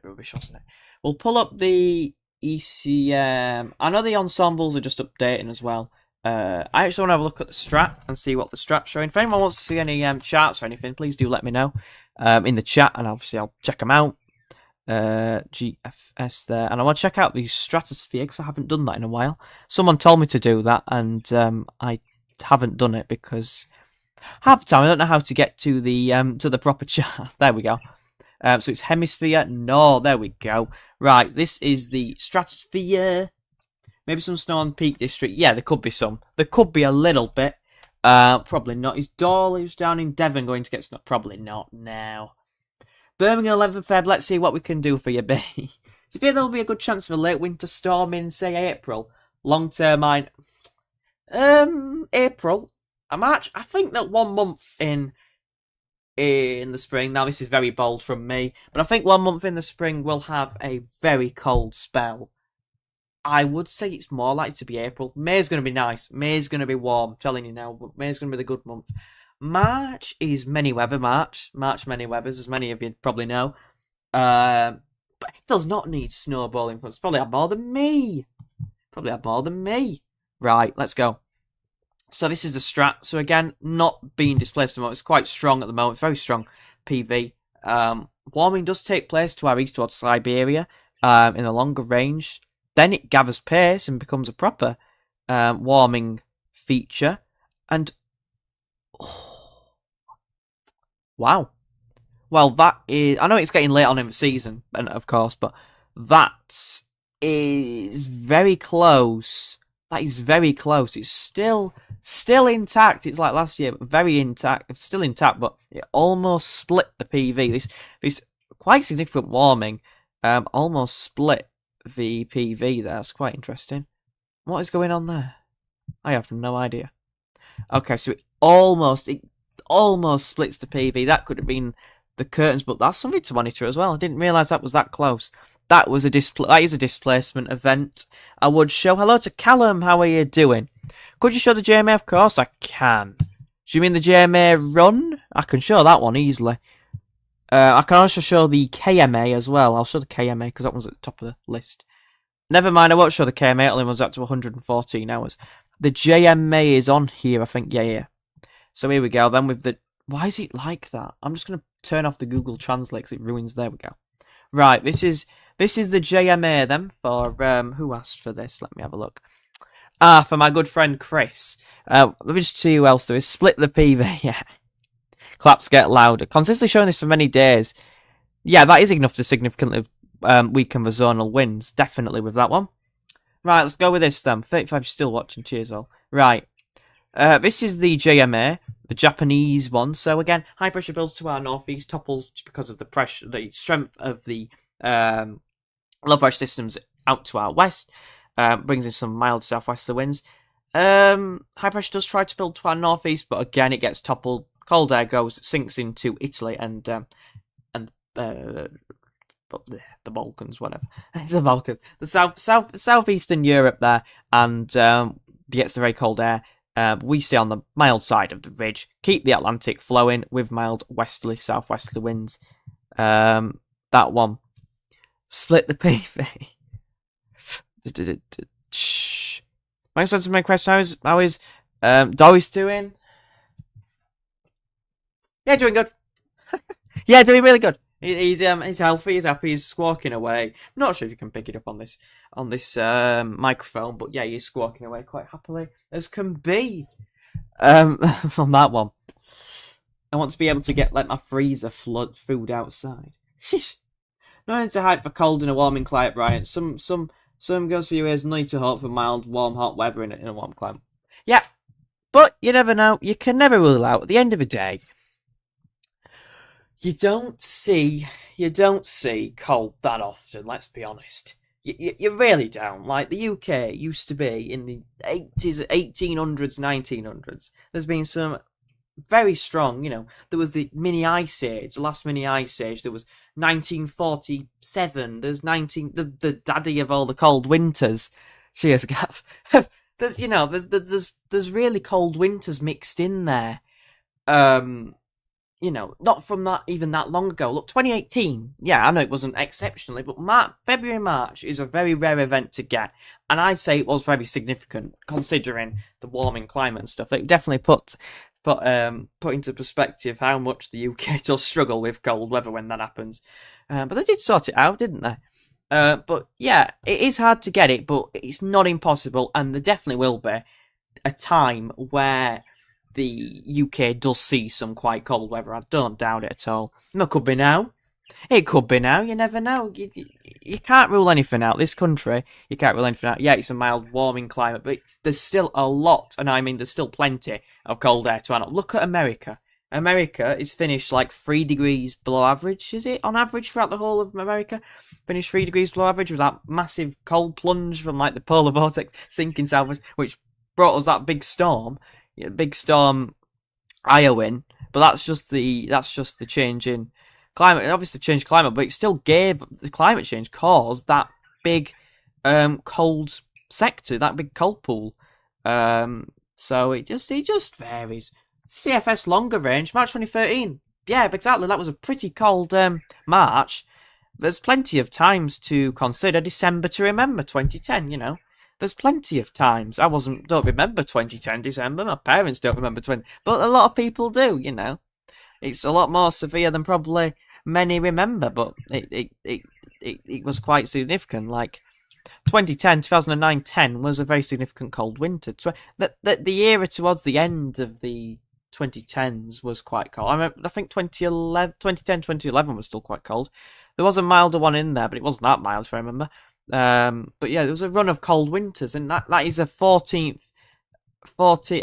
rubbish, wasn't it? We'll pull up the ECM. I know the ensembles are just updating as well. I actually want to have a look at the strat and see what the strat's showing. If anyone wants to see any charts or anything, please do let me know in the chat, and obviously I'll check them out. GFS there, and I want to check out the stratosphere because I haven't done that in a while. Someone told me to do that, and I haven't done it because half the time I don't know how to get to the proper chart. There we go. So it's hemisphere. No, there we go. Right, this is the stratosphere. Maybe some snow on Peak District. Yeah, there could be some. There could be a little bit. Probably not. Is Dawlish down in Devon going to get snow? Probably not now. Birmingham 11th Feb, let's see what we can do for you, B. Do you think there will be a good chance of a late winter storm in, say, April? Long term, April? March? I think that 1 month in the spring, now this is very bold from me, but I think 1 month in the spring will have a very cold spell. I would say it's more likely to be April. May's going to be nice. May's going to be warm, I'm telling you now, but May's going to be the good month. March is many weather. March many weathers, as many of you probably know. But it does not need snowballing. It's probably had more than me. Right, let's go. So this is the strat. So again, not being displaced at the moment. It's quite strong at the moment. Very strong PV. Warming does take place to our east towards Siberia in a longer range. Then it gathers pace and becomes a proper warming feature. And wow. Well, that is... I know it's getting late on in the season, and of course, but that is very close. That is very close. It's still intact. It's like last year, very intact. It's still intact, but it almost split the PV. This quite significant warming almost split the PV there. That's quite interesting. What is going on there? I have no idea. Okay, so it almost splits the PV. That could have been the curtains, but that's something to monitor as well. I didn't realise that was that close. That is a displacement event. I would show. Hello to Callum. How are you doing? Could you show the JMA? Of course I can. Do you mean the JMA run? I can show that one easily. I can also show the KMA as well. I'll show the KMA because that one's at the top of the list. Never mind, I won't show the KMA, it only runs up to 114 hours. The JMA is on here, I think. Yeah. So here we go, then with the... Why is it like that? I'm just going to turn off the Google Translate because it ruins... There we go. Right, this is the JMA then for... who asked for this? Let me have a look. For my good friend Chris. Let me just see who else there is. Split the PV, yeah. Claps get louder. Consistently showing this for many days. Yeah, that is enough to significantly weaken the zonal winds. Definitely with that one. Right, let's go with this then. 35 still watching. Cheers all. Right. This is the JMA, the Japanese one. So again, high pressure builds to our northeast, topples because of the pressure, the strength of the low pressure systems out to our west. Brings in some mild southwesterly winds. High pressure does try to build to our northeast, but again it gets toppled. Cold air sinks into Italy and the Balkans, whatever. It's the Balkans, the southeastern Europe there, and gets the very cold air. We stay on the mild side of the ridge, keep the Atlantic flowing with mild westerly, southwesterly winds. That one. Split the PV. Thanks for my question. How is Doris doing? Yeah, doing good. Yeah, doing really good. He's healthy, he's happy, he's squawking away. I'm not sure if you can pick it up on this microphone, but yeah, he's squawking away quite happily as can be. On that one, I want to be able to get my freezer flood food outside. No need to hype for cold in a warming climate, Brian. Some goes for your ears. No need to hope for mild, warm, hot weather in a warm climate. Yeah, but you never know. You can never rule out. At the end of the day, you don't see cold that often, let's be honest. You really don't. Like, the UK used to be in the 80s, 1800s, 1900s. There's been some very strong, there was the mini ice age, the last mini ice age. There was 1947. There's the daddy of all the cold winters. Cheers, Gav. There's really cold winters mixed in there. Not from even that long ago. Look, 2018, yeah, I know it wasn't exceptionally, but February, March is a very rare event to get. And I'd say it was very significant, considering the warming climate and stuff. It definitely put into perspective how much the UK does struggle with cold weather when that happens. But they did sort it out, didn't they? But yeah, it is hard to get it, but it's not impossible, and there definitely will be a time where the UK does see some quite cold weather. I don't doubt it at all. And it could be now. It could be now. You never know. You can't rule anything out. This country, you can't rule anything out. Yeah, it's a mild, warming climate, but there's still a lot, and I mean there's still plenty of cold air to handle. Look at America. America is finished like 3 degrees below average, is it? On average throughout the whole of America? Finished 3 degrees below average with that massive cold plunge from like the polar vortex sinking southwards, which brought us that big storm. Big storm Iowin, but that's just the change in climate. It obviously changed climate, but it still gave the climate change caused that big cold sector, that big cold pool. So it just varies. CFS longer range, March 2013. Yeah, exactly. That was a pretty cold March. There's plenty of times to consider. December to remember 2010. There's plenty of times. I don't remember 2010 December. My parents don't remember 20, but a lot of people do. It's a lot more severe than probably many remember, but it was quite significant. Like 2009, 10 was a very significant cold winter. The era towards the end of the 2010s was quite cold. I think 2010, 2011 was still quite cold. There was a milder one in there, but it wasn't that mild, if I remember. But yeah, there was a run of cold winters, and that is a 14th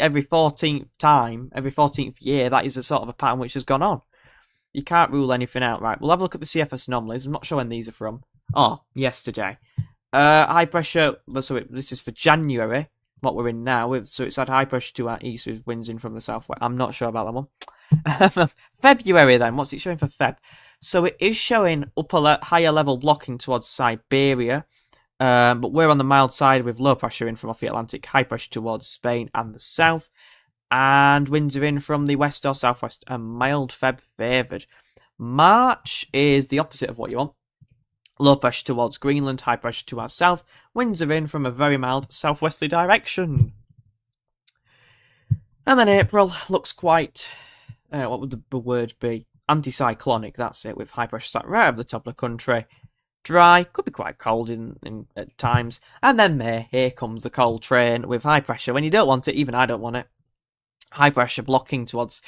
every 14th year. That is a sort of a pattern which has gone on. You can't rule anything out, right? We'll have a look at the CFS anomalies. I'm not sure when these are from. Oh, yesterday. High pressure. So this is for January. What we're in now. So it's had high pressure to our east with winds in from the southwest. I'm not sure about that one. February then. What's it showing for Feb? So it is showing higher level blocking towards Siberia, but we're on the mild side with low pressure in from off the Atlantic, high pressure towards Spain and the south, and winds are in from the west or southwest, a mild Feb favoured. March is the opposite of what you want. Low pressure towards Greenland, high pressure to our south, Winds are in from a very mild southwesterly direction. And then April looks quite, what would the word be? Anticyclonic, that's it, with high pressure sat right over the top of the country. Dry, could be quite cold in at times. And then May, here comes the cold train with high pressure. When you don't want it, even I don't want it. High pressure blocking towards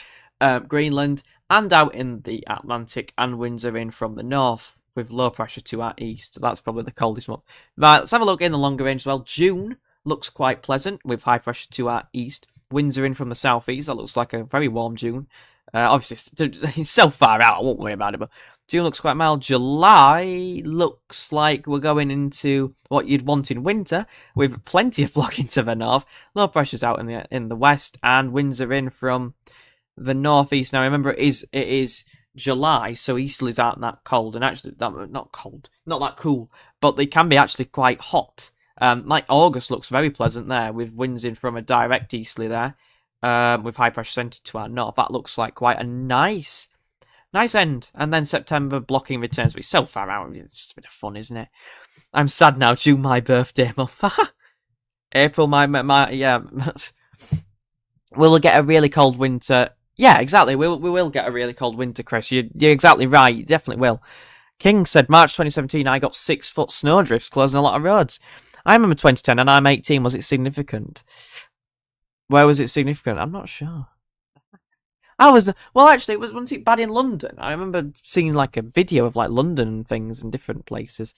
Greenland and out in the Atlantic, and winds are in from the north with low pressure to our east. That's probably the coldest month. Right, let's have a look in the longer range as well. June looks quite pleasant with high pressure to our east. Winds are in from the southeast. That looks like a very warm June. Obviously, it's so far out, I won't worry about it, but June looks quite mild. July looks like we're going into what you'd want in winter, with plenty of blocking to the north. Low pressure's out in the west, and winds are in from the northeast. Now, remember, it is July, so easterlies aren't that cold, and actually, not that cool, but they can be actually quite hot. Like August looks very pleasant there, with winds in from a direct easterly there, with high pressure centred to our north. That looks like quite a nice end. And then September blocking returns, but it's so far out. It's just a bit of fun, isn't it? I'm sad now. June, my birthday month. April, my yeah. Will we get a really cold winter? Yeah, exactly. We will get a really cold winter, Chris. You're exactly right. You definitely will. King said March 2017, I got 6-foot snowdrifts closing a lot of roads. I remember 2010, and I'm 18. Was it significant? Where was it significant? I'm not sure. Actually, wasn't it bad in London? I remember seeing like a video of like London and things in different places.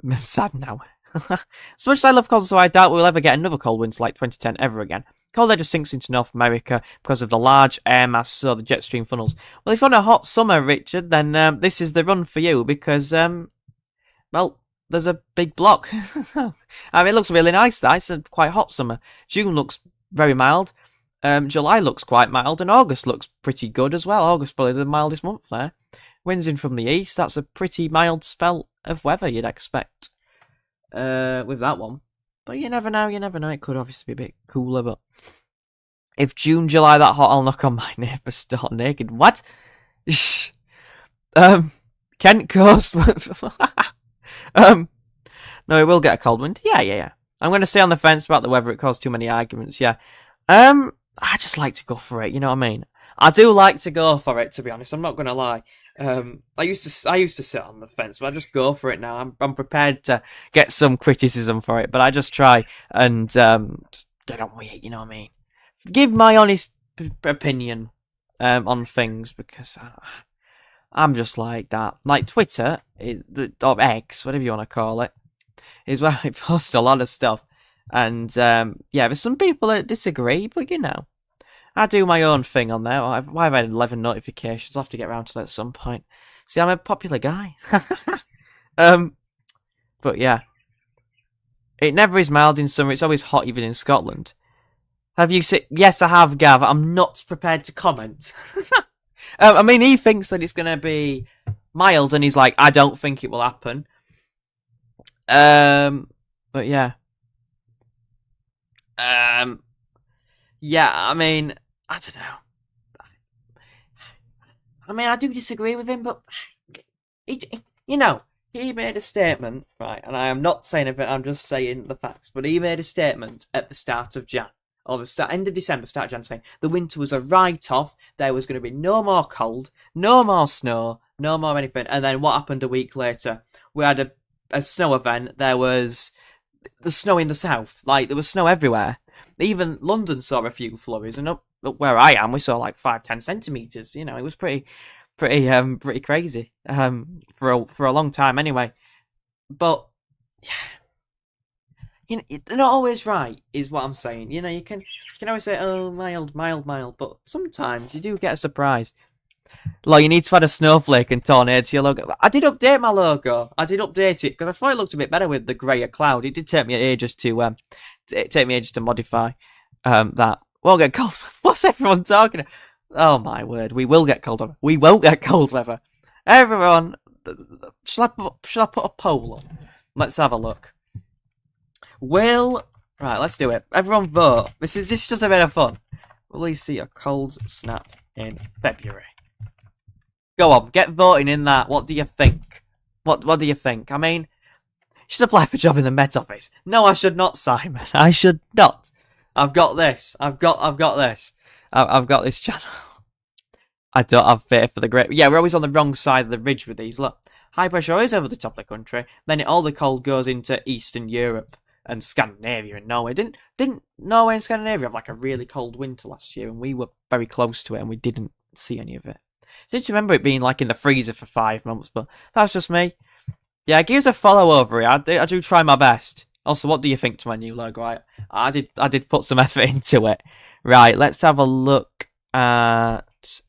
I'm sad now. As much as I love cold, so I doubt we'll ever get another cold winter like 2010 ever again. Cold air just sinks into North America because of the large air mass, so the jet stream funnels. Well, if you want a hot summer, Richard, then this is the run for you because, well, there's a big block. I mean, it looks really nice. It's a quite hot summer. June looks very mild. July looks quite mild, and August looks pretty good as well. August probably the mildest month there. Winds in from the east. That's a pretty mild spell of weather you'd expect with that one. But you never know. It could obviously be a bit cooler, but if June, July that hot, I'll knock on my neighbour's door naked. What? Kent Coast. No, it will get a cold winter. Yeah. I'm going to say on the fence about the weather. It caused too many arguments. Yeah. I just like to go for it. You know what I mean? I do like to go for it. To be honest, I'm not going to lie. I used to sit on the fence, but I just go for it now. I'm prepared to get some criticism for it, but I just try and just get on with it. You know what I mean? Give my honest opinion on things because I'm just like that. Like Twitter, or X, whatever you want to call it, is where I post a lot of stuff. And yeah, there's some people that disagree, but you know, I do my own thing on there. Why have I had 11 notifications? I'll have to get around to that at some point. See, I'm a popular guy. But yeah, it never is mild in summer. It's always hot, even in Scotland. Have you seen? Yes, I have, Gav. I'm not prepared to comment. I mean, he thinks that it's going to be mild, and he's like, I don't think it will happen. But yeah. Yeah, I mean, I don't know. I mean, I do disagree with him, but he made a statement, right? And I am not saying it, I'm just saying the facts. But he made a statement at the start of Jan, or the end of December, start of Jan, saying the winter was a write-off. There was going to be no more cold, no more snow, no more anything. And then what happened a week later? We had a snow event. There was the snow in the south, like there was snow everywhere. Even London saw a few flurries, and up where I am, we saw like 5-10 centimeters. You know, it was pretty crazy for a long time anyway. But yeah, you know, they're not always right, is what I'm saying. You know, you can always say, oh, mild, but sometimes you do get a surprise. Like, you need to add a snowflake and tornado to your logo. I did update my logo. I did update it because I thought it looked a bit better with the greyer cloud. It did take me ages to modify that. We'll get cold. What's everyone talking about? Oh my word! We will get cold weather. We won't get cold weather. Everyone, shall I put a poll on? Let's have a look. Right, let's do it. Everyone vote. This is just a bit of fun. Will we see a cold snap in February? Go on, get voting in that. What do you think? What do you think? I mean, should apply for a job in the Met Office. No, I should not, Simon. I should not. I've got this. I've got this. I've got this channel. I don't have faith for the great. Yeah, we're always on the wrong side of the ridge with these. Look, high pressure always over the top of the country. Then all the cold goes into Eastern Europe and Scandinavia and Norway. Didn't Norway and Scandinavia have like a really cold winter last year? And we were very close to it, and we didn't see any of it. I did remember it being like in the freezer for 5 months, but that's just me. Yeah, give us a follow over here. I do try my best. Also, what do you think to my new logo? I did put some effort into it. Right, let's have a look at. Does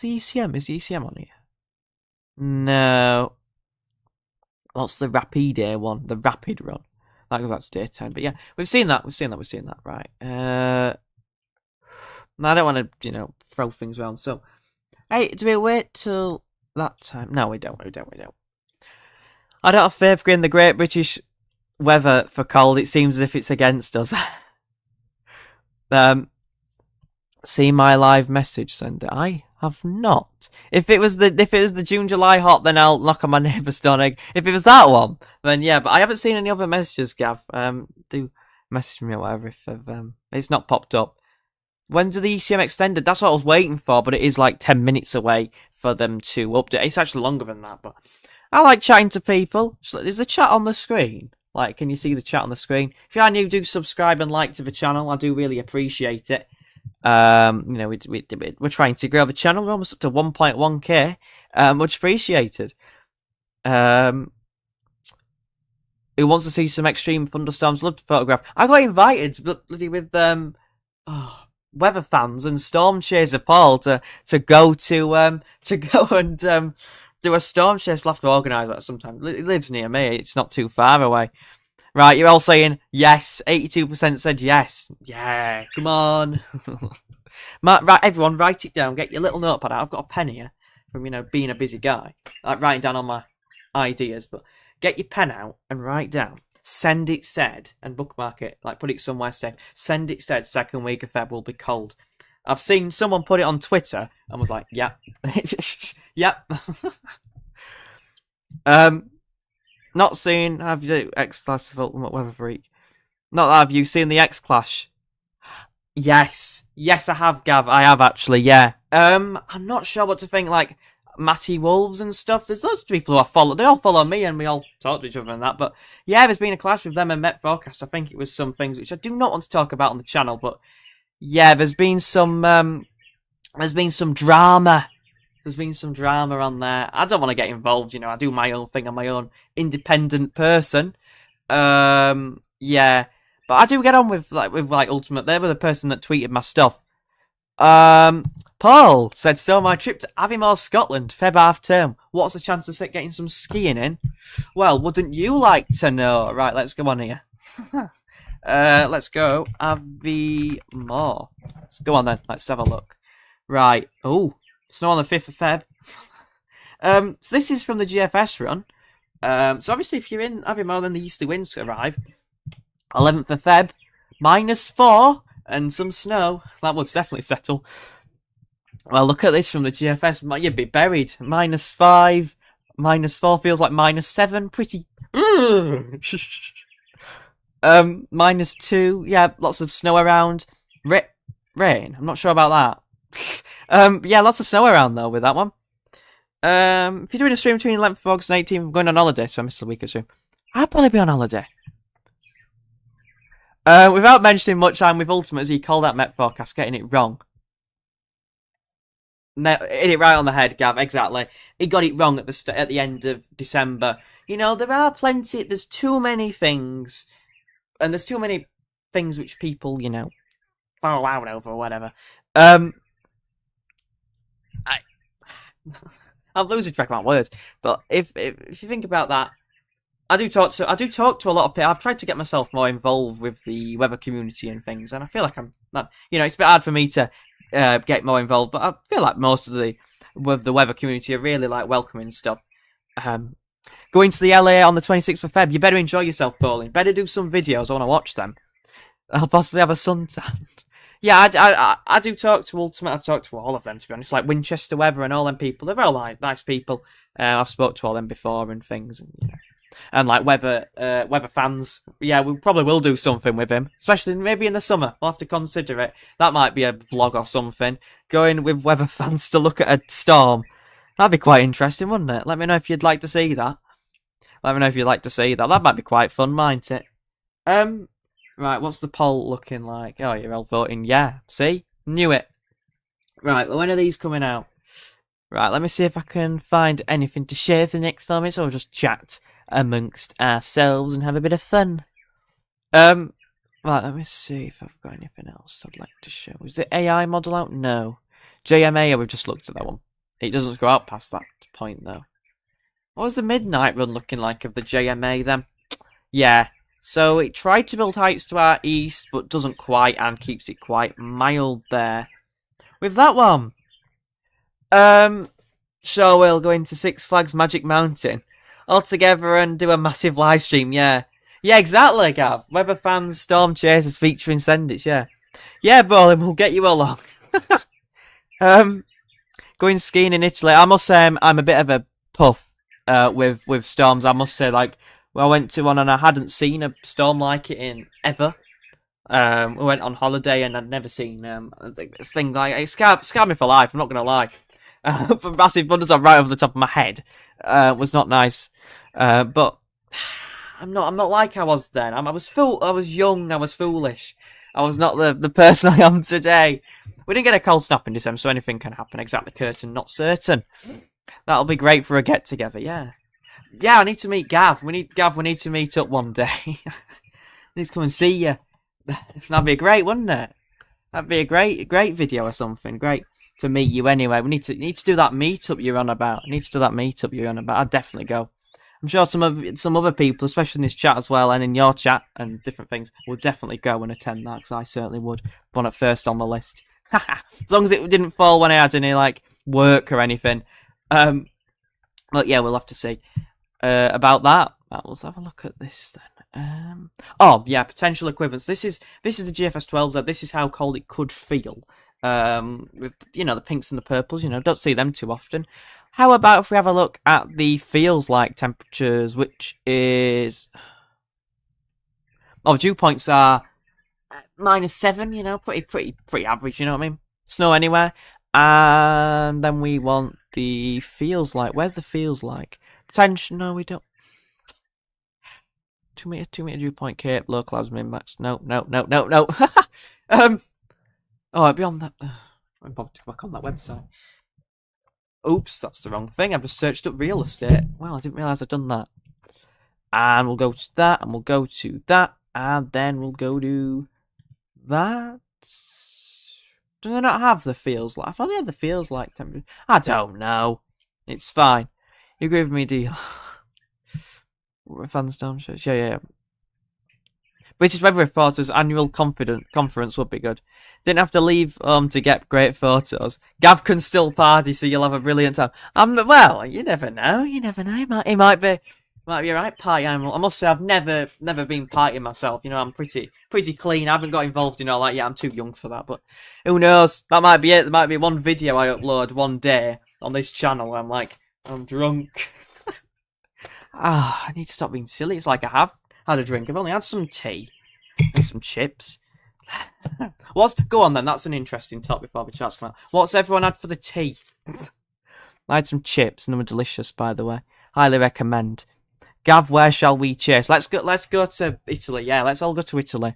the ECM? Is the ECM on here? No. What's the Rapide one? The Rapid run. That goes out to daytime. But yeah, we've seen that. Right. I don't want to, throw things around. So, hey, do we wait till that time? No, we don't. I don't have faith in the Great British weather for cold. It seems as if it's against us. See my live message sender. I have not. If it was the June July hot, then I'll knock on my neighbour's door. If it was that one, then yeah. But I haven't seen any other messages, Gav. Do message me or whatever if it's not popped up. When's the ECM extended? That's what I was waiting for, but it is like 10 minutes away for them to update. It's actually longer than that, but I like chatting to people. Is the chat on the screen? Like, can you see the chat on the screen? If you are new, do subscribe and like to the channel. I do really appreciate it. We're trying to grow the channel. We're almost up to 1.1k. Much appreciated. Who wants to see some extreme thunderstorms? Love to photograph. I got invited bloody with weather fans and storm chaser Paul to go and do a storm chase. We'll have to organise that sometime. It lives near me. It's not too far away. Right, you're all saying yes. 82% said yes. Yeah, come on. Right, everyone, write it down. Get your little notepad out. I've got a pen here from being a busy guy, like writing down all my ideas. But get your pen out and write down. Send it said and bookmark it. Like put it somewhere safe. Send it said. Second week of Feb will be cold. I've seen someone put it on Twitter and was like, "Yep, yep." Not seen. Have you X Clash of Ultimate Weather Freak? Not that. Have you seen the X Clash? Yes, I have, Gav. I have actually. Yeah. I'm not sure what to think. Like Matty Wolves and stuff. There's lots of people who I follow. They all follow me, and we all talk to each other and that. But yeah, there's been a clash with them and Met Forecast. I think it was some things which I do not want to talk about on the channel, but yeah, there's been some drama. There's been some drama on there. I don't want to get involved, I do my own thing. I'm my own independent person. Yeah. But I do get on with Ultimate. They were the person that tweeted my stuff. Paul said, so my trip to Aviemore, Scotland, Feb half term. What's the chance of getting some skiing in? Well, wouldn't you like to know? Right, let's go on here. Let's go Aviemore. Let's go on then. Let's have a look. Right. Oh, snow on the 5th of Feb. So this is from the GFS run. So obviously if you're in Aviemore, then the easterly winds arrive. 11th of Feb, -4 and some snow. That would definitely settle. Well, look at this from the GFS. You'd be buried. -5, -4 feels like -7. Pretty. -2. Yeah, lots of snow around. Rain. I'm not sure about that. Yeah, lots of snow around though with that one. If you're doing a stream between 11th of August and 18th, I'm going on holiday, so I missed a week or two. I'd probably be on holiday. Without mentioning much, I'm with Ultimate as he called out Met Forecast, getting it wrong. Hit it right on the head, Gav, exactly. He got it wrong at the end of December. There are plenty, there's too many things, and there's too many things which people, fall out over or whatever. I'm losing track of my words, but if you think about that, I do talk to a lot of people. I've tried to get myself more involved with the weather community and things, and I feel like it's a bit hard for me to get more involved, but I feel like most of the weather community are really like welcoming stuff. Going to the LA on the 26th of Feb, you better enjoy yourself, Pauline. Better do some videos. I want to watch them. I'll possibly have a suntan. Yeah, I do talk to Ultimate. I talk to all of them, to be honest. Like Winchester Weather and all them people. They're all like nice people. I've spoke to all them before and things, and and like weather fans. Yeah, we probably will do something with him, especially maybe in the summer. We'll have to consider it. That might be a vlog or something. Going with weather fans to look at a storm. That'd be quite interesting, wouldn't it? Let me know if you'd like to see that. Let me know if you'd like to see that. That might be quite fun, mightn't it? Right, what's the poll looking like? Oh, you're all voting yeah. See? Knew it. Right, well, when are these coming out? Right, let me see if I can find anything to share for the next 5 minutes, or we'll just chat amongst ourselves and have a bit of fun. Right, let me see if I've got anything else I'd like to show. Is the AI model out? No. JMA, we've just looked at that one. It doesn't go out past that point, though. What was the midnight run looking like of the JMA, then? Yeah. So it tried to build heights to our east, but doesn't quite, and keeps it quite mild there. With that one, so we'll go into Six Flags Magic Mountain all together and do a massive live stream. Yeah, exactly, Gav. Weather fans, storm chasers featuring Sendits. Yeah, Bolin, we'll get you along. Going skiing in Italy. I must say, I'm a bit of a puff with storms. I must say, like. I went to one and I hadn't seen a storm like it in ever. We went on holiday and I'd never seen this thing like it scarred me for life. I'm not gonna lie. For massive thunders right over the top of my head was not nice. But I'm not like I was then. I was young. I was foolish. I was not the person I am today. We didn't get a cold snap in December, so anything can happen. Exactly, curtain, not certain. That'll be great for a get together. Yeah, I need to meet Gav. We need to meet up one day. Need to come and see you. That'd be great, wouldn't it? That'd be a great video or something. Great to meet you anyway. We need to do that meetup you're on about. I'd definitely go. I'm sure some other people, especially in this chat as well, and in your chat and different things, will definitely go and attend that, because I certainly would. One at first on the list. As long as it didn't fall when I had any like work or anything. But yeah, we'll have to see. About that. Let's have a look at this then. Oh yeah, potential equivalents. This is the GFS 12Z. This is how cold it could feel. With the pinks and the purples. Don't see them too often. How about if we have a look at the feels like temperatures, which is dew points are -7. Pretty average. You know what I mean? Snow anywhere. And then we want the feels like. Where's the feels like? Potential? No, we don't. 2 meter dew point cape, low clouds, min max. No. Beyond that, I'm about to go back on that website. Oops, that's the wrong thing. I've just searched up real estate. Well, I didn't realise I'd done that. And we'll go to that, and we'll go to that, and then we'll go to that. Do they not have the feels like? I thought they had the feels like temperature. I don't know. It's fine. You agree with me, deal? Fanstorm shows. Yeah. British Weather Reporter's annual conference would be good. Didn't have to leave to get great photos. Gav can still party, so you'll have a brilliant time. Well, you never know. He might be a right party animal. I must say, I've never been partying myself. I'm pretty clean. I haven't got involved in all that yet. I'm too young for that. But who knows? That might be it. There might be one video I upload one day on this channel where I'm drunk. I need to stop being silly. It's like I have had a drink. I've only had some tea and some chips. Go on then, that's an interesting topic before the chat's come out. What's everyone had for the tea? I had some chips and they were delicious, by the way. Highly recommend. Gav, where shall we chase? Let's go to Italy. Yeah, let's all go to Italy.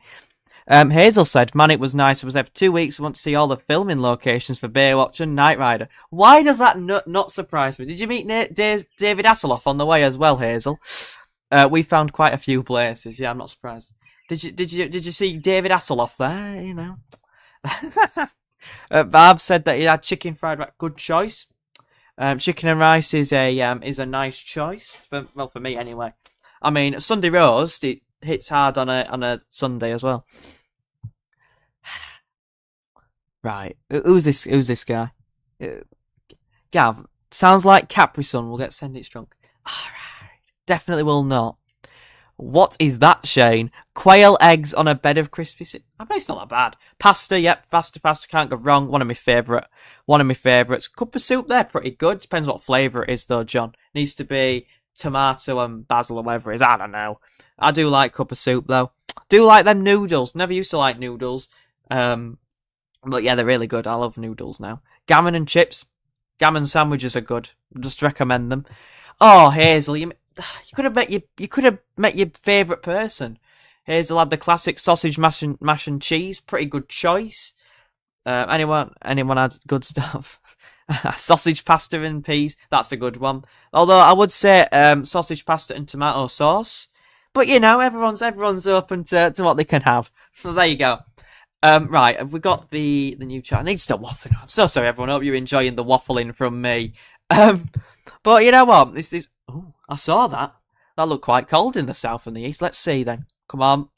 Hazel said, man, it was nice. I was there for 2 weeks. I want to see all the filming locations for Baywatch and Knight Rider. Why does that not surprise me? Did you meet David Hasselhoff on the way as well, Hazel? We found quite a few places. Yeah, I'm not surprised. Did you see David Hasselhoff there? Barb said that he had chicken fried rice. Good choice. Chicken and rice is a nice choice for me anyway. I mean, Sunday roast, it hits hard on a Sunday as well. Right, who's this guy? Gav, sounds like Capri Sun will get Sendits drunk. Alright, definitely will not. What is that, Shane? Quail eggs on a bed of crispy... I bet it's not that bad. Pasta, yep. Pasta, can't go wrong. One of my favourites. Cup of soup there, pretty good. Depends what flavour it is, though, John. Needs to be tomato and basil or whatever it is. I don't know. I do like cup of soup, though. Do like them noodles. Never used to like noodles. But yeah, they're really good. I love noodles now. Gammon and chips. Gammon sandwiches are good. Just recommend them. Oh, Hazel, you could have met your favourite person. Hazel had the classic sausage mash and cheese. Pretty good choice. Anyone had good stuff? Sausage pasta and peas. That's a good one. Although I would say sausage pasta and tomato sauce. But you know, everyone's open to what they can have. So there you go. Right, have we got the new chat? I need to stop waffling. I'm so sorry, everyone. I hope you're enjoying the waffling from me. But you know what? This. Oh, I saw that. That looked quite cold in the south and the east. Let's see then. Come on.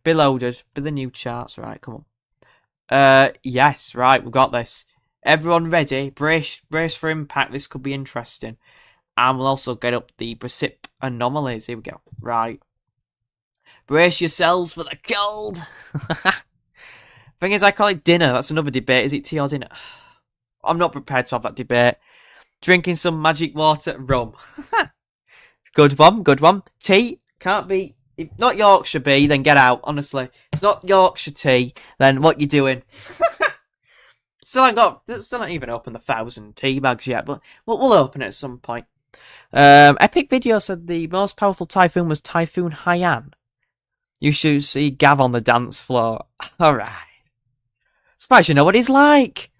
Be loaded. Be the new charts. Right, come on. Yes, right, we've got this. Everyone ready? Brace for impact. This could be interesting. And we'll also get up the precip anomalies. Here we go. Right. Brace yourselves for the cold. Thing is, I call it dinner. That's another debate. Is it tea or dinner? I'm not prepared to have that debate. Drinking some magic water. Rum. Good one. Tea. Can't be... If not Yorkshire bee, then get out, honestly. It's not Yorkshire tea, then what you doing? Still not even opened the 1,000 tea bags yet, but we'll open it at some point. Epic Video said the most powerful typhoon was Typhoon Haiyan. You should see Gav on the dance floor. Alright. Surprised you know what he's like.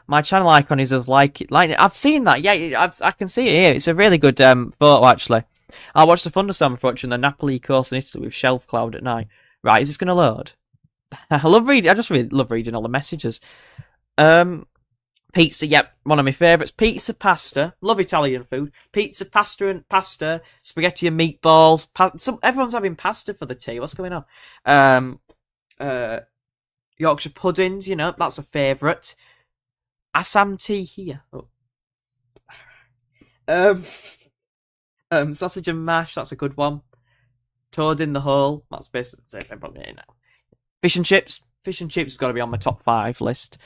My channel icon is as like it. I've seen that, yeah, I can see it here. It's a really good photo, actually. I watched the thunderstorm approaching the Napoli coast in Italy with shelf cloud at night. Right, is this going to load? I just really love reading all the messages. Pizza, yep, one of my favourites. Pizza, pasta, love Italian food. Pizza, pasta, spaghetti and meatballs. Everyone's having pasta for the tea. What's going on? Yorkshire puddings, you know, that's a favourite. Assam tea here. Oh. Sausage and mash, that's a good one. Toad in the hole, that's basically it now. Fish and chips has got to be on my top 5 list.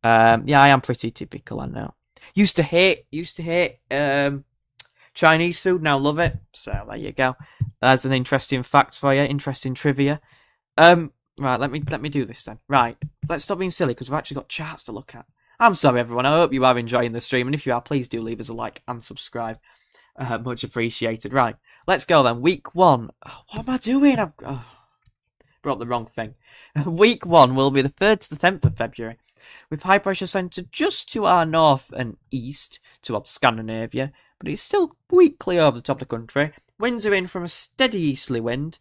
Yeah, I am pretty typical, I know. Used to hate Chinese food, now love it. So there you go. That's an interesting fact for you, interesting trivia. Right, let me do this then. Right, let's stop being silly because we've actually got charts to look at. I'm sorry, everyone. I hope you are enjoying the stream, and if you are, please do leave us a like and subscribe. Much appreciated. Right, let's go then. Week 1. Oh, what am I doing? I've brought the wrong thing. Week 1 will be the 3rd to the 10th of February, with high pressure centred just to our north and east towards Scandinavia, but it's still weakly over the top of the country. Winds are in from a steady easterly wind.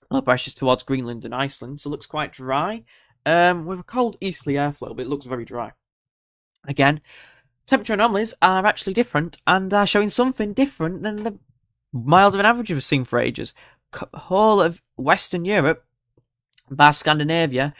Low pressures towards Greenland and Iceland, so it looks quite dry. With a cold easterly airflow, but it looks very dry. Again, temperature anomalies are actually different and are showing something different than the milder than average we've seen for ages. Whole of Western Europe, bar Scandinavia,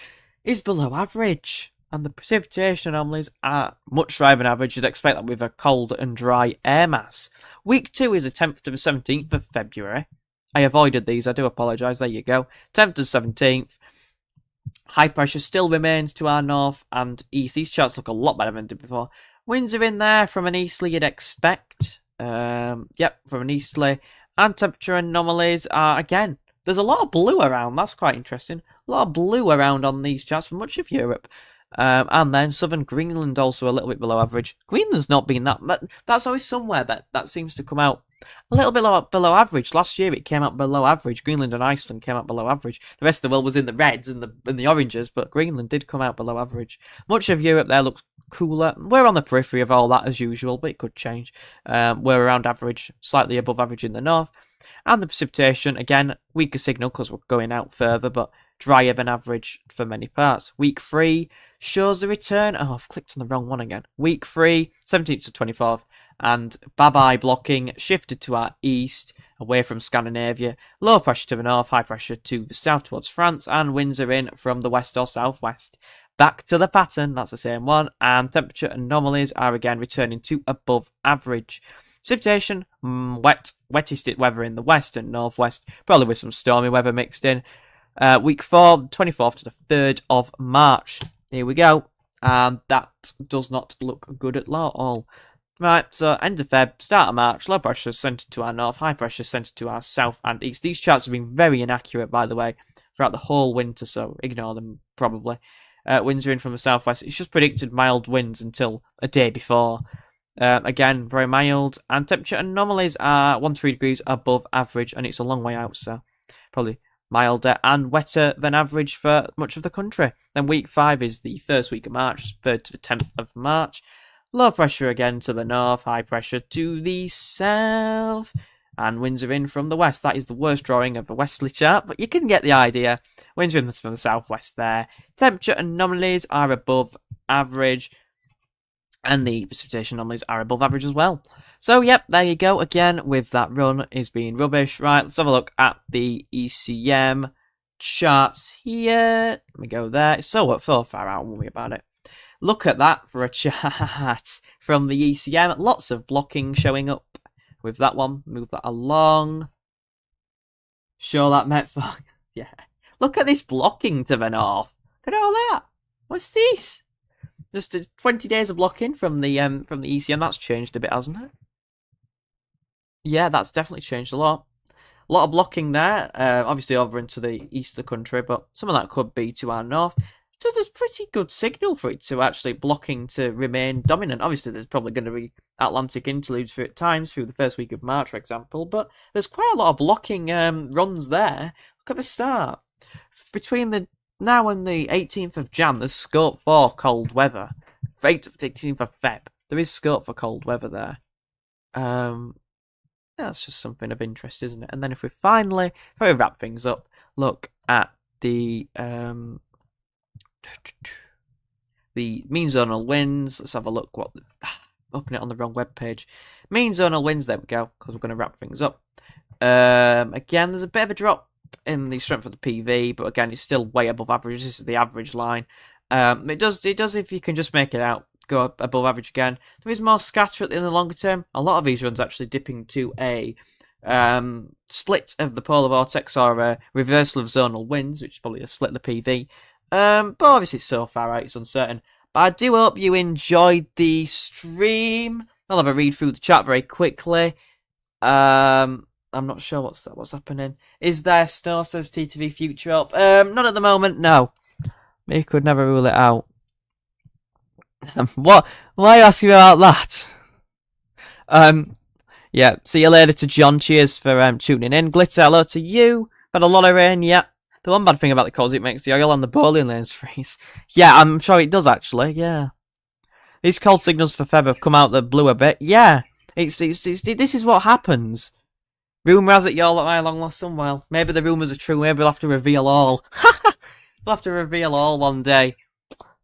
is below average. And the precipitation anomalies are much drier than average. You'd expect that with a cold and dry air mass. Week 2 is the 10th to the 17th of February. I avoided these, I do apologise. There you go. 10th to 17th. High pressure still remains to our north and east. These charts look a lot better than they did before. Winds are in there from an easterly you'd expect. Yep, from an easterly. And temperature anomalies are, again, there's a lot of blue around. That's quite interesting. A lot of blue around on these charts for much of Europe. And then southern Greenland also a little bit below average. Greenland's not been that, but that's always somewhere that seems to come out a little bit below average. Last year it came out below average. Greenland and Iceland came out below average. The rest of the world was in the reds and the oranges, but Greenland did come out below average. Much of Europe there looks cooler. We're on the periphery of all that as usual, but it could change. We're around average, slightly above average in the north. And the precipitation, again, weaker signal because we're going out further, but drier than average for many parts. Week 3 shows the return. Oh, I've clicked on the wrong one again. Week 3, 17th to 24th. And bye-bye blocking shifted to our east, away from Scandinavia. Low pressure to the north, high pressure to the south towards France. And winds are in from the west or southwest. Back to the pattern, that's the same one. And temperature anomalies are again returning to above average. Precipitation, wettest weather in the west and northwest, probably with some stormy weather mixed in. Week 4, 24th to the 3rd of March. Here we go. And that does not look good at all. Right, so end of Feb, start of March, low pressure centred to our north, high pressure centred to our south and east. These charts have been very inaccurate, by the way, throughout the whole winter, so ignore them, probably. Winds are in from the southwest. It's just predicted mild winds until a day before. Again, very mild, and temperature anomalies are 1 to 3 degrees above average, and it's a long way out, so probably milder and wetter than average for much of the country. Then week 5 is the first week of March, 3rd to the 10th of March. Low pressure again to the north, high pressure to the south, and winds are in from the west. That is the worst drawing of a westerly chart, but you can get the idea. Winds are in from the southwest there. Temperature anomalies are above average, and the precipitation anomalies are above average as well. So, yep, there you go. Again, with that run is being rubbish. Right, let's have a look at the ECM charts here. Let me go there. It's so far out, won't worry about it. Look at that for a chart from the ECM. Lots of blocking showing up with that one. Move that along. Show that Met fog. Yeah. Look at this blocking to the north. Look at all that. What's this? Just 20 days of blocking from the ECM. That's changed a bit, hasn't it? Yeah, that's definitely changed a lot. A lot of blocking there. Obviously over into the east of the country, but some of that could be to our north. So there's a pretty good signal for it to actually blocking to remain dominant. Obviously, there's probably going to be Atlantic interludes at times through the first week of March, for example. But there's quite a lot of blocking runs there. Look at the start. Between the now and the 18th of Jan, there's scope for cold weather. 18th of Feb, there is scope for cold weather there. That's just something of interest, isn't it? And then if we wrap things up, look at the mean zonal winds. Let's have a look. Open it on the wrong web page. Mean zonal winds. There we go. Because we're going to wrap things up. Again, there's a bit of a drop in the strength of the PV, but again, it's still way above average. This is the average line. It does if you can just make it out, go above average again. There is more scatter in the longer term. A lot of these runs actually dipping to a split of the polar vortex or a reversal of zonal winds, which is probably a split of the PV. But obviously so far out, it's uncertain. But I do hope you enjoyed the stream. I'll have a read through the chat very quickly. I'm not sure what's happening. Is there snow, says TTV Future Up? Not at the moment, no. You could never rule it out. What? Why are you asking about that? Yeah, see you later to John. Cheers for tuning in. Glitter, hello to you. Had a lot of rain, yeah. The one bad thing about the cold is it makes the oil on the bowling lanes freeze. Yeah, I'm sure it does actually, yeah. These cold signals for Feb have come out the blue a bit. Yeah, it's this is what happens. Rumour has it you're at my long lost son. Well, maybe the rumours are true. Maybe we'll have to reveal all. We'll have to reveal all one day.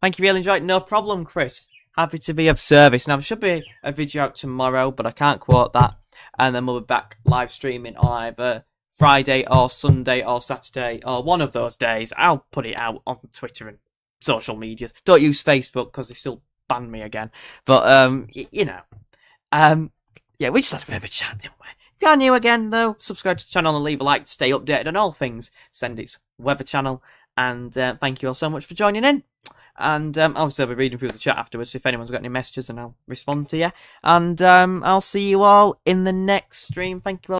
Thank you, really enjoyed. No problem, Chris. Happy to be of service. Now, there should be a video out tomorrow, but I can't quote that. And then we'll be back live streaming on either Friday or Sunday or Saturday or one of those days. I'll put it out on Twitter and social media. Don't use Facebook because they still ban me again. But, yeah, we just had a bit of a chat, didn't we? If you are new again, though, subscribe to the channel and leave a like to stay updated on all things Sendit's weather channel. And thank you all so much for joining in. And obviously I'll be reading through the chat afterwards. If anyone's got any messages, then I'll respond to you. And I'll see you all in the next stream. Thank you all.